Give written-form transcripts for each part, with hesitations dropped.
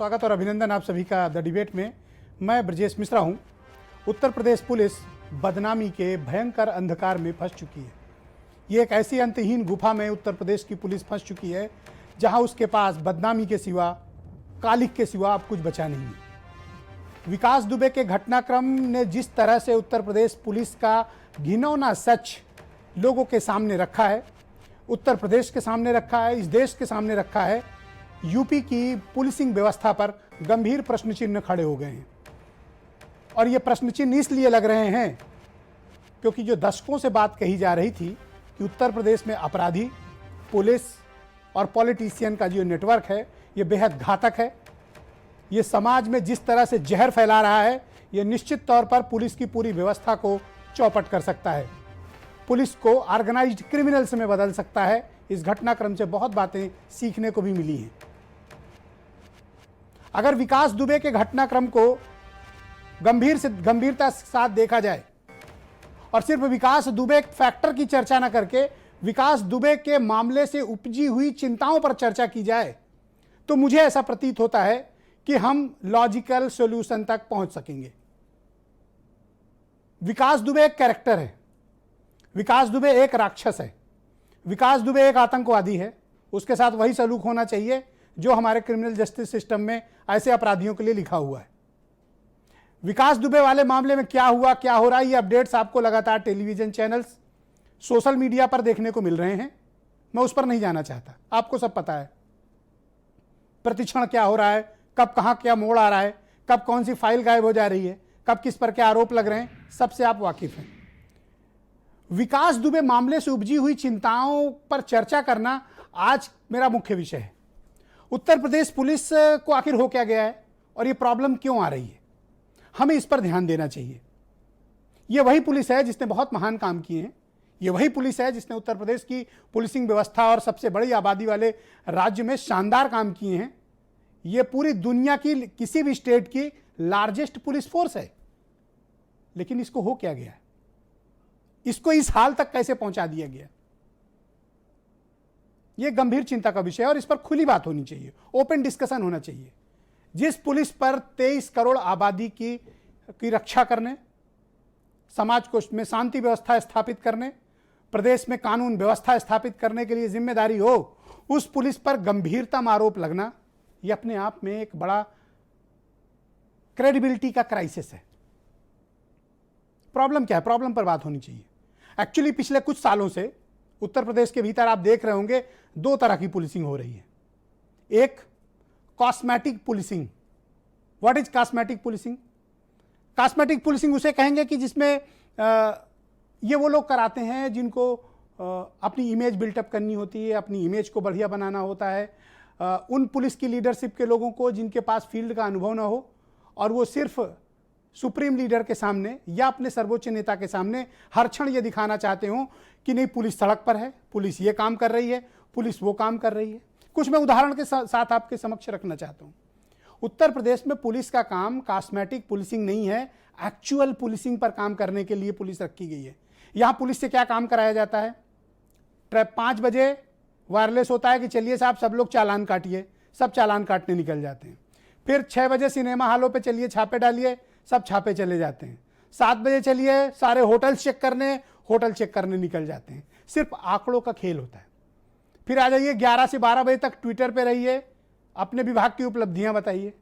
स्वागत और अभिनंदन आप सभी का द डिबेट में। मैं ब्रजेश मिश्रा हूं। उत्तर प्रदेश पुलिस बदनामी के भयंकर अंधकार में फंस चुकी है। ये एक ऐसी अंतहीन गुफा में उत्तर प्रदेश की पुलिस फंस चुकी है जहां उसके पास बदनामी के सिवा, कालिक के सिवा अब कुछ बचा नहीं है। विकास दुबे के घटनाक्रम ने जिस तरह से उत्तर प्रदेश पुलिस का घिनौना सच लोगों के सामने रखा है, उत्तर प्रदेश के सामने रखा है, इस देश के सामने रखा है, यूपी की पुलिसिंग व्यवस्था पर गंभीर प्रश्न चिन्ह खड़े हो गए हैं। और ये प्रश्न चिन्ह इसलिए लग रहे हैं क्योंकि जो दशकों से बात कही जा रही थी कि उत्तर प्रदेश में अपराधी, पुलिस और पॉलिटिशियन का जो नेटवर्क है ये बेहद घातक है। ये समाज में जिस तरह से जहर फैला रहा है ये निश्चित तौर पर पुलिस की पूरी व्यवस्था को चौपट कर सकता है, पुलिस को ऑर्गेनाइज्ड क्रिमिनल्स में बदल सकता है। इस घटनाक्रम से बहुत बातें सीखने को भी मिली हैं। अगर विकास दुबे के घटनाक्रम को गंभीरता के साथ देखा जाए और सिर्फ विकास दुबे फैक्टर की चर्चा न करके विकास दुबे के मामले से उपजी हुई चिंताओं पर चर्चा की जाए तो मुझे ऐसा प्रतीत होता है कि हम लॉजिकल सॉल्यूशन तक पहुंच सकेंगे। विकास दुबे एक कैरेक्टर है, विकास दुबे एक राक्षस है, विकास दुबे एक आतंकवादी है। उसके साथ वही सलूक होना चाहिए जो हमारे क्रिमिनल जस्टिस सिस्टम में ऐसे अपराधियों के लिए लिखा हुआ है। विकास दुबे वाले मामले में क्या हुआ, क्या हो रहा है, ये अपडेट्स आपको लगातार टेलीविजन चैनल्स, सोशल मीडिया पर देखने को मिल रहे हैं। मैं उस पर नहीं जाना चाहता, आपको सब पता है प्रतिक्षण क्या हो रहा है, कब कहां क्या मोड़ आ रहा है, कब कौन सी फाइल गायब हो जा रही है, कब किस पर क्या आरोप लग रहे हैं, सबसे आप वाकिफ हैं। विकास दुबे मामले से उपजी हुई चिंताओं पर चर्चा करना आज मेरा मुख्य विषय है। उत्तर प्रदेश पुलिस को आखिर हो क्या गया है और ये प्रॉब्लम क्यों आ रही है, हमें इस पर ध्यान देना चाहिए। ये वही पुलिस है जिसने बहुत महान काम किए हैं, ये वही पुलिस है जिसने उत्तर प्रदेश की पुलिसिंग व्यवस्था और सबसे बड़ी आबादी वाले राज्य में शानदार काम किए हैं। ये पूरी दुनिया की किसी भी स्टेट की लार्जेस्ट पुलिस फोर्स है। लेकिन इसको हो क्या गया है, इसको इस हाल तक कैसे पहुंचा दिया गया, यह गंभीर चिंता का विषय है और इस पर खुली बात होनी चाहिए, ओपन डिस्कशन होना चाहिए। जिस पुलिस पर 23 करोड़ आबादी की रक्षा करने, समाज को में शांति व्यवस्था स्थापित करने, प्रदेश में कानून व्यवस्था स्थापित करने के लिए जिम्मेदारी हो, उस पुलिस पर गंभीरतम आरोप लगना यह अपने आप में एक बड़ा क्रेडिबिलिटी का क्राइसिस है। प्रॉब्लम क्या है, प्रॉब्लम पर बात होनी चाहिए। एक्चुअली पिछले कुछ सालों से उत्तर प्रदेश के भीतर आप देख रहे होंगे दो तरह की पुलिसिंग हो रही है। एक cosmetic policing. What is cosmetic policing? Cosmetic policing उसे कहेंगे कि जिसमें ये वो लोग कराते हैं जिनको अपनी इमेज बिल्टअप करनी होती है, अपनी इमेज को बढ़िया बनाना होता है। उन पुलिस की लीडरशिप के लोगों को जिनके पास फील्ड का अनुभव ना हो और वो सिर्फ सुप्रीम लीडर के सामने या अपने सर्वोच्च नेता के सामने हर क्षण ये दिखाना चाहते हो कि नहीं पुलिस सड़क पर है, पुलिस ये काम कर रही है, पुलिस वो काम कर रही है। कुछ मैं उदाहरण के साथ आपके समक्ष रखना चाहता हूं। उत्तर प्रदेश में पुलिस का काम कॉस्मेटिक पुलिसिंग नहीं है, एक्चुअल पुलिसिंग पर काम करने के लिए पुलिस रखी गई है। यहां पुलिस से क्या काम कराया जाता है? 5 बजे वायरलेस होता है कि चलिए साहब सब लोग चालान काटिए, सब चालान काटने निकल जाते हैं। फिर 6 बजे सिनेमा हॉलों पे चलिए छापे डालिए, सब छापे चले जाते हैं। 7 बजे चलिए सारे होटल चेक करने, होटल चेक करने निकल जाते हैं। सिर्फ आंकड़ों का खेल होता है। फिर आ जाइए 11 से 12 बजे तक ट्विटर पे रहिए, अपने विभाग की उपलब्धियां बताइए।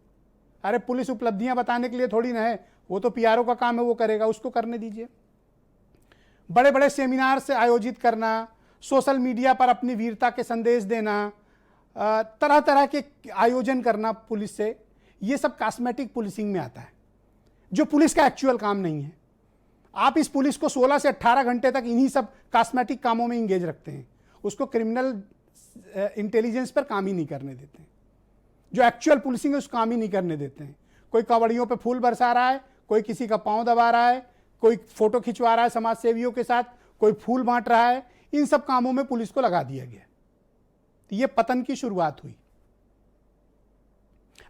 अरे पुलिस उपलब्धियां बताने के लिए थोड़ी ना है, वो तो पीआरओ का काम है, वो करेगा, उसको करने दीजिए। बड़े बड़े सेमिनार से आयोजित करना, सोशल मीडिया पर अपनी वीरता के संदेश देना, तरह तरह के आयोजन करना पुलिस से, ये सब कॉस्मेटिक पुलिसिंग में आता है, जो पुलिस का एक्चुअल काम नहीं है। आप इस पुलिस को 16 से 18 घंटे तक इन्हीं सब कॉस्मेटिक कामों में इंगेज रखते हैं, उसको क्रिमिनल इंटेलिजेंस पर काम ही नहीं करने देते हैं। जो एक्चुअल पुलिसिंग है उस काम ही नहीं करने देते हैं। कोई कवड़ियों पे फूल बरसा रहा है, कोई किसी का पांव दबा रहा है, कोई फोटो खिंचवा रहा है समाज सेवियों के साथ, कोई फूल बांट रहा है, इन सब कामों में पुलिस को लगा दिया गया। तो ये पतन की शुरुआत हुई।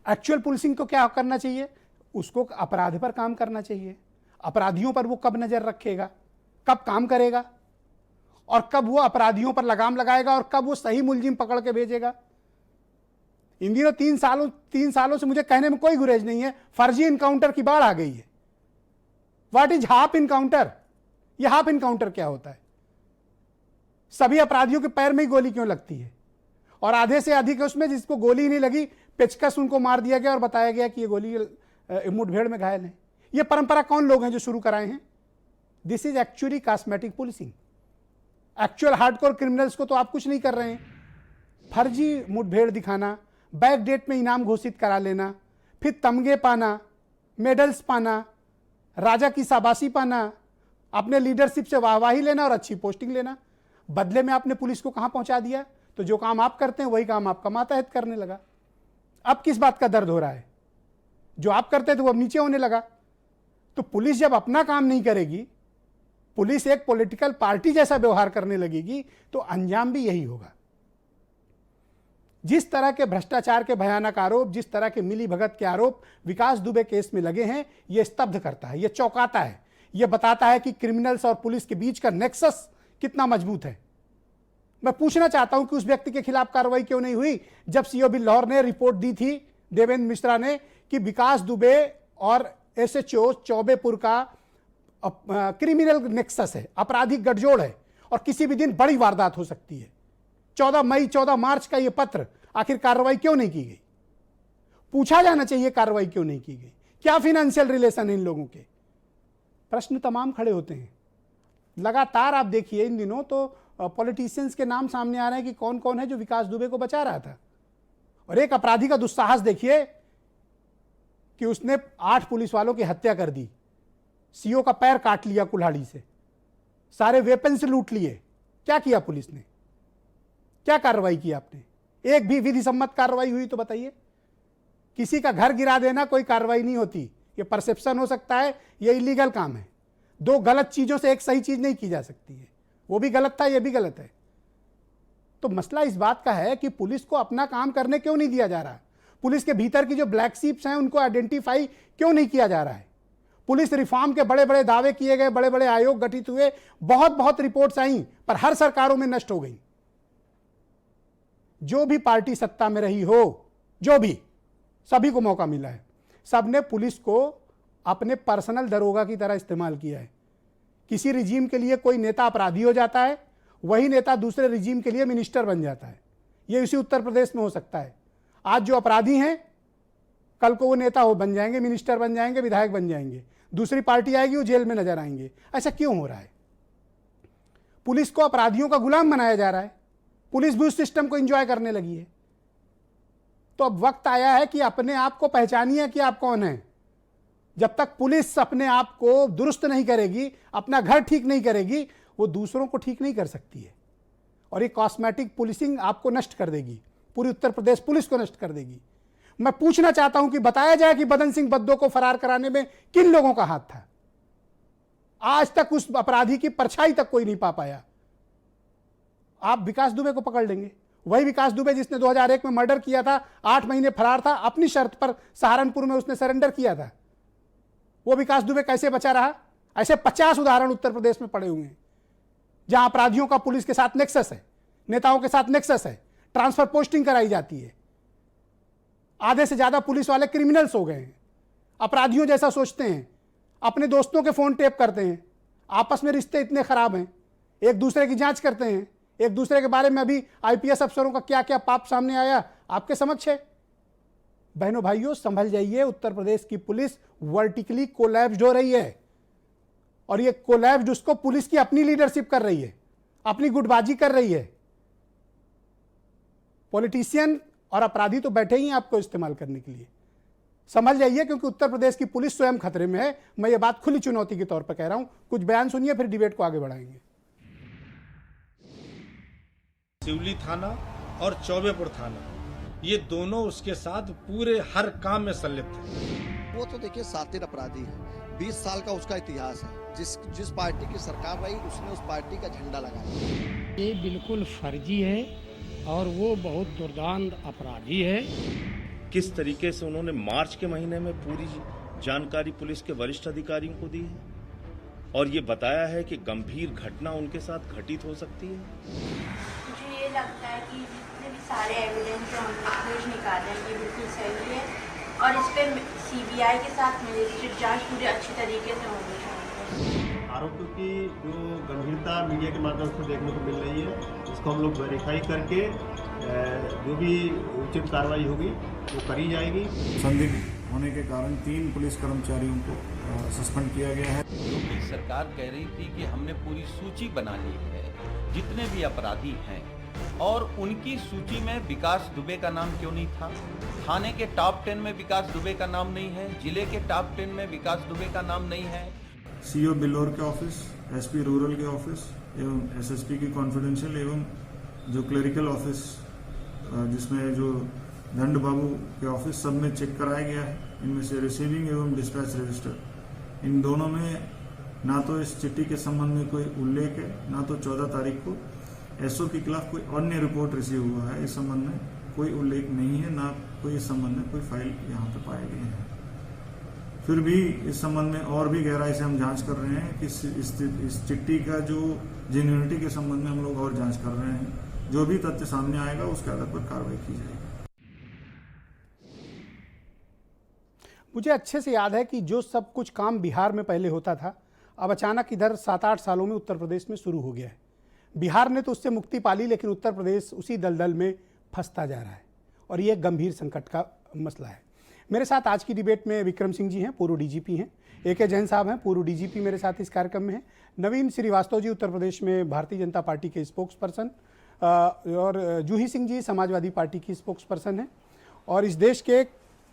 एक्चुअल पुलिसिंग को क्या करना चाहिए? उसको अपराध पर काम करना चाहिए। अपराधियों पर वो कब नजर रखेगा, कब काम करेगा और कब वो अपराधियों पर लगाम लगाएगा और कब वो सही मुलजिम पकड़ के भेजेगा, इन दिनों 3 सालों से मुझे कहने में कोई गुरेज नहीं है, फर्जी इनकाउंटर की बाढ़ आ गई है। What is half encounter? ये हाफ इनकाउंटर क्या होता है? सभी अपराधियों के पैर में ही गोली क्यों लगती है? और आधे से अधिक उसमें जिसको गोली नहीं लगी, पेचकस उनको मार दिया गया और बताया गया कि ये गोली मुठभेड़ में घायल है। ये परंपरा कौन लोग हैं जो शुरू कराए हैं? This is actually cosmetic policing. Actual hardcore criminals को तो आप कुछ नहीं कर रहे हैं। फर्जी मुठभेड़ दिखाना, बैक डेट में इनाम घोषित करा लेना, फिर तमगे पाना, मेडल्स पाना, राजा की शाबाशी पाना, अपने लीडरशिप से वाहवाही लेना और अच्छी पोस्टिंग लेना। बदले में आपने पुलिस को कहां पहुंचा दिया? तो जो काम आप करते हैं वही काम आपका मातहत करने लगा। अब किस बात का दर्द हो रहा है? जो आप करते थे वो अब नीचे होने लगा। तो पुलिस जब अपना काम नहीं करेगी, पुलिस एक पॉलिटिकल पार्टी जैसा व्यवहार करने लगेगी, तो अंजाम भी यही होगा। जिस तरह के भ्रष्टाचार के भयानक आरोप, जिस तरह के मिली भगत के आरोप विकास दुबे केस में लगे हैं, यह स्तब्ध करता है, यह चौंकाता है, यह बताता है कि क्रिमिनल्स और पुलिस के बीच का नेक्सस कितना मजबूत है। मैं पूछना चाहता हूं कि उस व्यक्ति के खिलाफ कार्रवाई क्यों नहीं हुई जब सीओ बिल्लौर ने रिपोर्ट दी थी, देवेंद्र मिश्रा ने, कि विकास दुबे और एसएचओ चौबेपुर का क्रिमिनल नेक्सस है, आपराधिक गठजोड़ है और किसी भी दिन बड़ी वारदात हो सकती है। 14 मार्च का यह पत्र, आखिर कार्रवाई क्यों नहीं की गई? पूछा जाना चाहिए कार्रवाई क्यों नहीं की गई। क्या फाइनेंशियल रिलेशन है इन लोगों के? प्रश्न तमाम खड़े होते हैं। लगातार आप देखिए इन दिनों तो पॉलिटिशियंस के नाम सामने आ रहे हैं कि कौन कौन है जो विकास दुबे को बचा रहा था। और एक अपराधी का दुस्साहस देखिए कि उसने 8 पुलिस वालों की हत्या कर दी, सीओ का पैर काट लिया कुल्हाड़ी से, सारे वेपन्स लूट लिए। क्या किया पुलिस ने? क्या कार्रवाई की आपने? एक भी विधि सम्मत कार्रवाई हुई तो बताइए। किसी का घर गिरा देना कोई कार्रवाई नहीं होती, ये परसेप्शन हो सकता है, ये इलीगल काम है। 2 गलत चीजों से एक सही चीज नहीं की जा सकती है। वो भी गलत था, ये भी गलत है। तो मसला इस बात का है कि पुलिस को अपना काम करने क्यों नहीं दिया जा रहा? पुलिस के भीतर की जो ब्लैक शीप्स हैं उनको आइडेंटिफाई क्यों नहीं किया जा रहा है? पुलिस रिफॉर्म के बड़े बड़े दावे किए गए, बड़े बड़े आयोग गठित हुए, बहुत रिपोर्ट्स आई, पर हर सरकारों में नष्ट हो गई। जो भी पार्टी सत्ता में रही हो, जो भी, सभी को मौका मिला है, सबने पुलिस को अपने पर्सनल दरोगा की तरह इस्तेमाल किया है। किसी रिजीम के लिए कोई नेता अपराधी हो जाता है, वही नेता दूसरे रिजीम के लिए मिनिस्टर बन जाता है। यह इसी उत्तर प्रदेश में हो सकता है। आज जो अपराधी हैं, कल को वो नेता हो बन जाएंगे, मिनिस्टर बन जाएंगे, विधायक बन जाएंगे। दूसरी पार्टी आएगी, वो जेल में नजर आएंगे। ऐसा क्यों हो रहा है? पुलिस को अपराधियों का गुलाम बनाया जा रहा है। पुलिस भी उस सिस्टम को एंजॉय करने लगी है। तो अब वक्त आया है कि अपने आप को पहचानिए कि आप कौन हैं। जब तक पुलिस अपने आप को दुरुस्त नहीं करेगी, अपना घर ठीक नहीं करेगी, वो दूसरों को ठीक नहीं कर सकती है। और ये कॉस्मेटिक पुलिसिंग आपको नष्ट कर देगी, पूरी उत्तर प्रदेश पुलिस को नष्ट कर देगी। मैं पूछना चाहता हूं कि बताया जाए कि बदन सिंह बद्दो को फरार कराने में किन लोगों का हाथ था? आज तक उस अपराधी की परछाई तक कोई नहीं पा पाया। आप विकास दुबे को पकड़ लेंगे, वही विकास दुबे जिसने 2001 में मर्डर किया था, 8 महीने फरार था, अपनी शर्त पर सहारनपुर में उसने सरेंडर किया था। वो विकास दुबे कैसे बचा रहा? ऐसे 50 उदाहरण उत्तर प्रदेश में पड़े हुए हैं जहां अपराधियों का पुलिस के साथ नेक्सस है, नेताओं के साथ नेक्सस है, ट्रांसफर पोस्टिंग कराई जाती है। आधे से ज्यादा पुलिस वाले क्रिमिनल्स हो गए हैं, अपराधियों जैसा सोचते हैं, अपने दोस्तों के फोन टेप करते हैं, आपस में रिश्ते इतने खराब हैं, एक दूसरे की जांच करते हैं, एक दूसरे के बारे में अभी आईपीएस अफसरों का क्या क्या पाप सामने आया आपके समक्ष है। बहनों भाइयों, संभल जाइए। उत्तर प्रदेश की पुलिस वर्टिकली कोलैप्स्ड हो रही है और ये कोलैप्स्ड उसको पुलिस की अपनी लीडरशिप कर रही है, अपनी गुटबाजी कर रही है। पॉलिटिशियन और अपराधी तो बैठे ही हैं आपको इस्तेमाल करने के लिए। समझ जाइए, क्योंकि उत्तर प्रदेश की पुलिस स्वयं खतरे में है। मैं ये बात खुली चुनौती के तौर पर कह रहा हूं। कुछ बयान सुनिए, फिर डिबेट को आगे बढ़ाएंगे। सिवली थाना और चौबेपुर थाना, ये दोनों उसके साथ पूरे हर काम में संलिप्त है। वो तो देखिए शातिर अपराधी है, 20 साल का उसका इतिहास है। जिस पार्टी की सरकार रही उसने उस पार्टी का झंडा लगाया। ये बिल्कुल फर्जी है और वो बहुत दुर्दांत अपराधी है। किस तरीके से उन्होंने मार्च के महीने में पूरी जानकारी पुलिस के वरिष्ठ अधिकारियों को दी है और ये बताया है कि गंभीर घटना उनके साथ घटित हो सकती है। मुझे ये लगता है कि जितने भी सारे एविडेंस जो हम लोग खोज निकाले हैं ये बिल्कुल सही है और इस पर सीबीआई के साथ मजिस्ट्रेट जांच पूरी अच्छी तरीके से होनी चाहिए। आरोपों की जो गंभीरता मीडिया के माध्यम से देखने को मिल रही है, इसको हम लोग वेरीफाई करके जो भी उचित कार्रवाई होगी वो करी जाएगी। संदिग्ध होने के कारण 3 पुलिस कर्मचारियों को सस्पेंड किया गया है। योगी सरकार कह रही थी कि हमने पूरी सूची बना ली है जितने भी अपराधी हैं, और उनकी सूची में विकास दुबे का नाम क्यों नहीं था? थाने के टॉप 10 में विकास दुबे का नाम नहीं है, जिले के टॉप 10 में विकास दुबे का नाम नहीं है। सीओ बिल्लौर के ऑफिस, एसपी रूरल के ऑफिस एवं एसएसपी की कॉन्फिडेंशियल एवं जो क्लरिकल ऑफिस जिसमें जो दंड बाबू के ऑफिस, सब में चेक कराया गया है। इनमें से रिसीविंग एवं डिस्पैच रजिस्टर, इन दोनों में ना तो इस चिट्ठी के संबंध में कोई उल्लेख है, ना तो 14 तारीख को एसओ के खिलाफ कोई अन्य रिपोर्ट रिसीव हुआ है। इस संबंध में कोई उल्लेख नहीं है, ना कोई इस संबंध में कोई फाइल यहाँ पे पाए गए हैं। फिर भी इस संबंध में और भी गहराई से हम जांच कर रहे हैं कि इस चिट्ठी का जो जेन्युइनिटी के संबंध में हम लोग और जांच कर रहे हैं। जो भी तथ्य सामने आएगा उसके आधार पर कार्रवाई की जाएगी। मुझे अच्छे से याद है कि जो सब कुछ काम बिहार में पहले होता था, अब अचानक इधर 7-8 सालों में उत्तर प्रदेश में शुरू हो गया है। बिहार ने तो उससे मुक्ति पाली, लेकिन उत्तर प्रदेश उसी दलदल में फंसता जा रहा है और ये गंभीर संकट का मसला है। मेरे साथ आज की डिबेट में विक्रम सिंह जी हैं, पूर्व डीजीपी हैं, AK जैन साहब हैं, पूर्व डीजीपी मेरे साथ इस कार्यक्रम में हैं, नवीन श्रीवास्तव जी उत्तर प्रदेश में भारतीय जनता पार्टी के स्पोक्स पर्सन, और जूही सिंह जी समाजवादी पार्टी की स्पोक्स पर्सन हैं, और इस देश के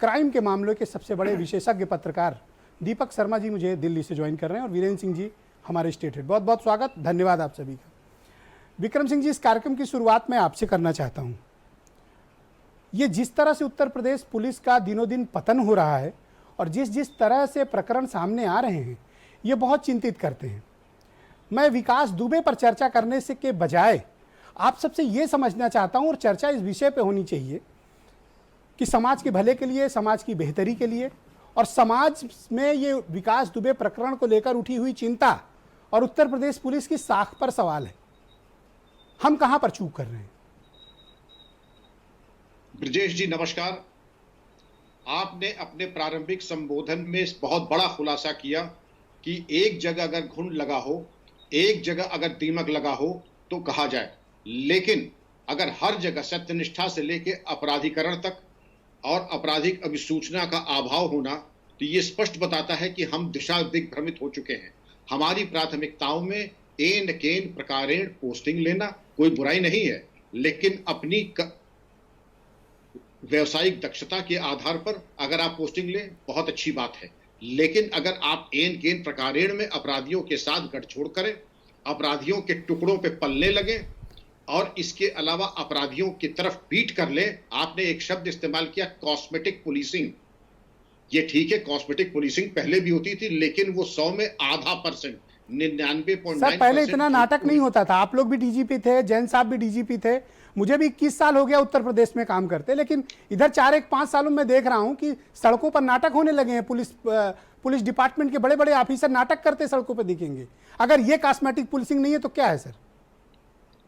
क्राइम के मामलों के सबसे बड़े विशेषज्ञ पत्रकार दीपक शर्मा जी मुझे दिल्ली से ज्वाइन कर रहे हैं, और वीरेंद्र सिंह जी हमारे स्टेट हेड। बहुत बहुत स्वागत, धन्यवाद आप सभी का। विक्रम सिंह जी, इस कार्यक्रम की शुरुआत मैं आपसे करना चाहता हूँ। ये जिस तरह से उत्तर प्रदेश पुलिस का दिनों दिन पतन हो रहा है और जिस तरह से प्रकरण सामने आ रहे हैं, ये बहुत चिंतित करते हैं। मैं विकास दुबे पर चर्चा करने से के बजाय आप सबसे ये समझना चाहता हूँ, और चर्चा इस विषय पे होनी चाहिए कि समाज के भले के लिए, समाज की बेहतरी के लिए, और समाज में ये विकास दुबे प्रकरण को लेकर उठी हुई चिंता और उत्तर प्रदेश पुलिस की साख पर सवाल है। हम कहां पर चूक कर रहे हैं? ब्रजेश जी नमस्कार। आपने अपने प्रारंभिक संबोधन में बहुत बड़ा खुलासा किया कि एक जगह अगर घुन लगा हो, एक जगह अगर दीमक लगा हो तो कहा जाए, लेकिन अगर हर जगह सत्यनिष्ठा से लेकर अपराधीकरण तक और आपराधिक अभिसूचना का अभाव होना, तो ये स्पष्ट बताता है कि हम दिशा दिग्भ्रमित हो चुके हैं। हमारी प्राथमिकताओं में एन केन प्रकारेण पोस्टिंग लेना कोई बुराई नहीं है, लेकिन अपनी व्यवसायिक दक्षता के आधार पर अगर आप पोस्टिंग लें बहुत अच्छी बात है, लेकिन अगर आप एन केन प्रकारेण में अपराधियों के साथ गठजोड़ करें, अपराधियों के टुकड़ों पे पलने लगे और इसके अलावा अपराधियों की तरफ पीट कर ले। आपने एक शब्द इस्तेमाल किया, कॉस्मेटिक पुलिसिंग। ये ठीक है, कॉस्मेटिक पुलिसिंग पहले भी होती थी, लेकिन वो 100 में आधा %, 99.9%। सर, पहले इतना नाटक नहीं होता था। आप लोग भी डीजीपी थे, जैन साहब भी डीजीपी थे, मुझे भी 21 साल हो गया उत्तर प्रदेश में काम करते, लेकिन इधर 4-5 सालों में देख रहा हूं कि सड़कों पर नाटक होने लगे हैं। पुलिस डिपार्टमेंट के बड़े बड़े ऑफिसर नाटक करते सड़कों पर दिखेंगे। अगर ये कॉस्मेटिक पुलिसिंग नहीं है तो क्या है सर?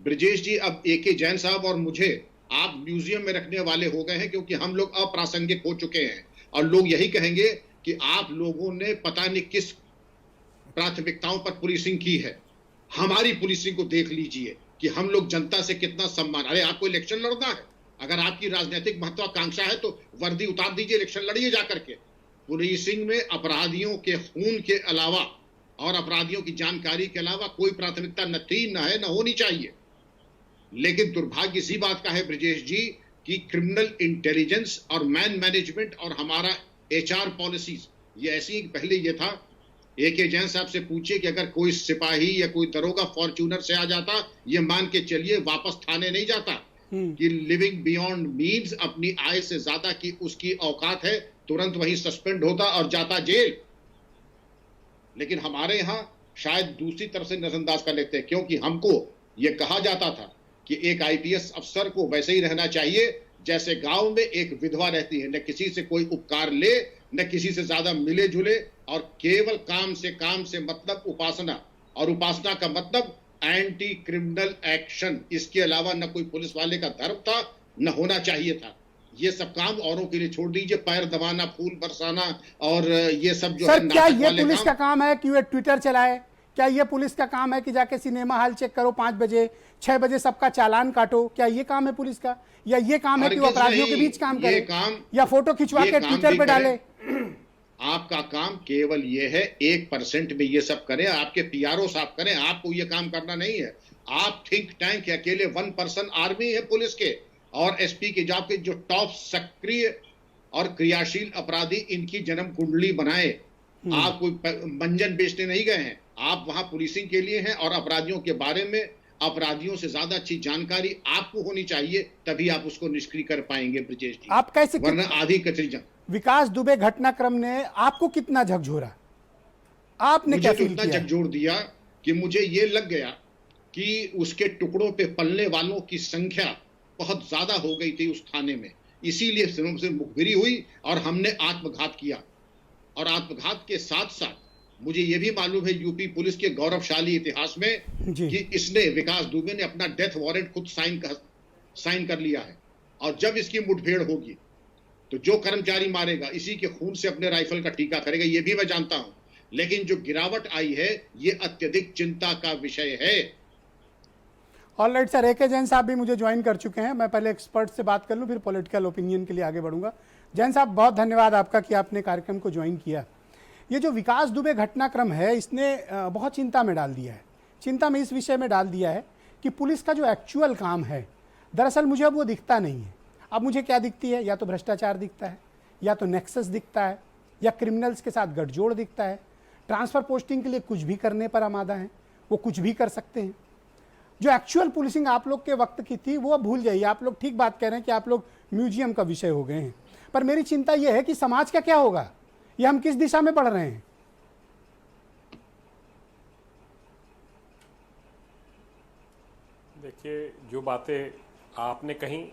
ब्रजेश जी, अब AK जैन साहब और मुझे आप म्यूजियम में रखने वाले हो गए हैं, क्योंकि हम लोग अप्रासंगिक हो चुके हैं और लोग यही कहेंगे कि आप लोगों ने पता नहीं किस प्राथमिकताओं पर पुलिसिंग की है। हमारी पुलिसिंग को देख लीजिए कि हम लोग जनता से कितना सम्मान। अरे आपको इलेक्शन लड़ना है, अगर आपकी राजनीतिक महत्वाकांक्षा है तो वर्दी उतार दीजिए, इलेक्शन लड़िए जाकर के। पुलिसिंग में अपराधियों के खून के अलावा और अपराधियों की जानकारी के अलावा कोई प्राथमिकता न थी, न है, न होनी चाहिए। लेकिन दुर्भाग्य इसी बात का है ब्रजेश जी कि क्रिमिनल इंटेलिजेंस और मैन मैनेजमेंट और हमारा HR पॉलिसीज ये ऐसी, पहले ये था, AK जैन साहब से पूछिए कि अगर कोई सिपाही या कोई दरोगा फॉर्च्यूनर से आ जाता, ये मान के चलिए वापस थाने नहीं जाता कि लिविंग बियॉन्ड मीन्स, अपनी आय से ज्यादा की उसकी औकात है, तुरंत वहीं सस्पेंड होता और जाता जेल। लेकिन हमारे यहां शायद दूसरी तरफ से नजरअंदाज कर लेते हैं, क्योंकि हमको यह कहा जाता था कि एक IPS अफसर को वैसे ही रहना चाहिए जैसे गांव में एक विधवा रहती है, न किसी से कोई उपकार ले, न किसी से ज्यादा मिले जुले, और केवल काम से मतलब उपासना, और उपासना का मतलब एंटी क्रिमिनल एक्शन। इसके अलावा न कोई पुलिस वाले का धर्म था, न होना चाहिए था। ये सब काम औरों के लिए छोड़ दीजिए, पैर दबाना, फूल बरसाना और ये सब जो सर है क्या नाटक ये वाले पुलिस का काम। काम है कि वे ट्विटर चलाए? क्या ये पुलिस का काम है कि जाके सिनेमा हॉल चेक करो 5 बजे 6 बजे सबका चालान काटो? क्या ये काम है पुलिस का? या ये काम है कि वो हरगिज अपराधियों के नहीं। बीच काम ये करे काम- या फोटो खिंचवा ये के काम ट्विटर भी पे करें। डाले? आपका काम केवल ये है 1% में ये सब करें, आपके पीआरओ साफ करें, आपको ये काम करना नहीं है। आप थिंक टैंक के अकेले 1 पर्सन आर्मी है पुलिस के और एसपी के जॉब के जो टॉप सक्रिय और क्रियाशील अपराधी, इनकी जन्म कुंडली बनाए। आप कोई मंजन बेचने नहीं गए हैं, आप वहां पुलिसिंग के लिए हैं और अपराधियों के बारे में, अपराधियों से ज्यादा अच्छी जानकारी आपको होनी चाहिए, तभी आप उसको निष्क्रिय कर पाएंगे ब्रजेश जी। आप कैसे वरना आधी कचरी जंग। विकास दुबे घटनाक्रम ने आपको कितना झकझोरा? आपने मुझे क्या तो फील इतना किया? झकझोर दिया कि मुझे ये लग गया कि उसके टुकड़ों पे पलने वालों की संख्या बहुत ज्यादा हो गई थी उस थाने में, इसीलिए से मुखबिरी हुई और हमने आत्मघात किया। और आत्मघात के साथ साथ मुझे यह भी मालूम है यूपी पुलिस के गौरवशाली इतिहास में जी। कि इसने, विकास दुबे ने अपना डेथ वारंट खुद साइन कर लिया है। और जब इसकी मुठभेड़ होगी तो जो कर्मचारी मारेगा इसी के खून से अपने राइफल का टीका करेगा, ये भी मैं जानता हूं। लेकिन जो गिरावट आई है ये अत्यधिक चिंता का विषय है। ऑलराइट सर, AK जैन साहब भी मुझे ज्वाइन कर चुके हैं। मैं पहले एक्सपर्ट से बात कर लूं, फिर पॉलिटिकल ओपिनियन के लिए आगे बढ़ूंगा। जैन साहब, बहुत धन्यवाद आपका कि आपने कार्यक्रम को ज्वाइन किया। ये जो विकास दुबे घटनाक्रम है, इसने बहुत चिंता में डाल दिया है। चिंता में इस विषय में डाल दिया है कि पुलिस का जो एक्चुअल काम है, दरअसल मुझे अब वो दिखता नहीं है। अब मुझे क्या दिखती है? या तो भ्रष्टाचार दिखता है, या तो नेक्सस दिखता है, या क्रिमिनल्स के साथ गठजोड़ दिखता है। ट्रांसफ़र पोस्टिंग के लिए कुछ भी करने पर आमादा हैं, वो कुछ भी कर सकते हैं। जो एक्चुअल पुलिसिंग आप लोग के वक्त की थी वो अब भूल जाइए। आप लोग ठीक बात कह रहे हैं कि आप लोग म्यूजियम का विषय हो गए हैं, पर मेरी चिंता यह है कि समाज का क्या होगा, ये हम किस दिशा में बढ़ रहे हैं? देखिए, जो बातें आपने कही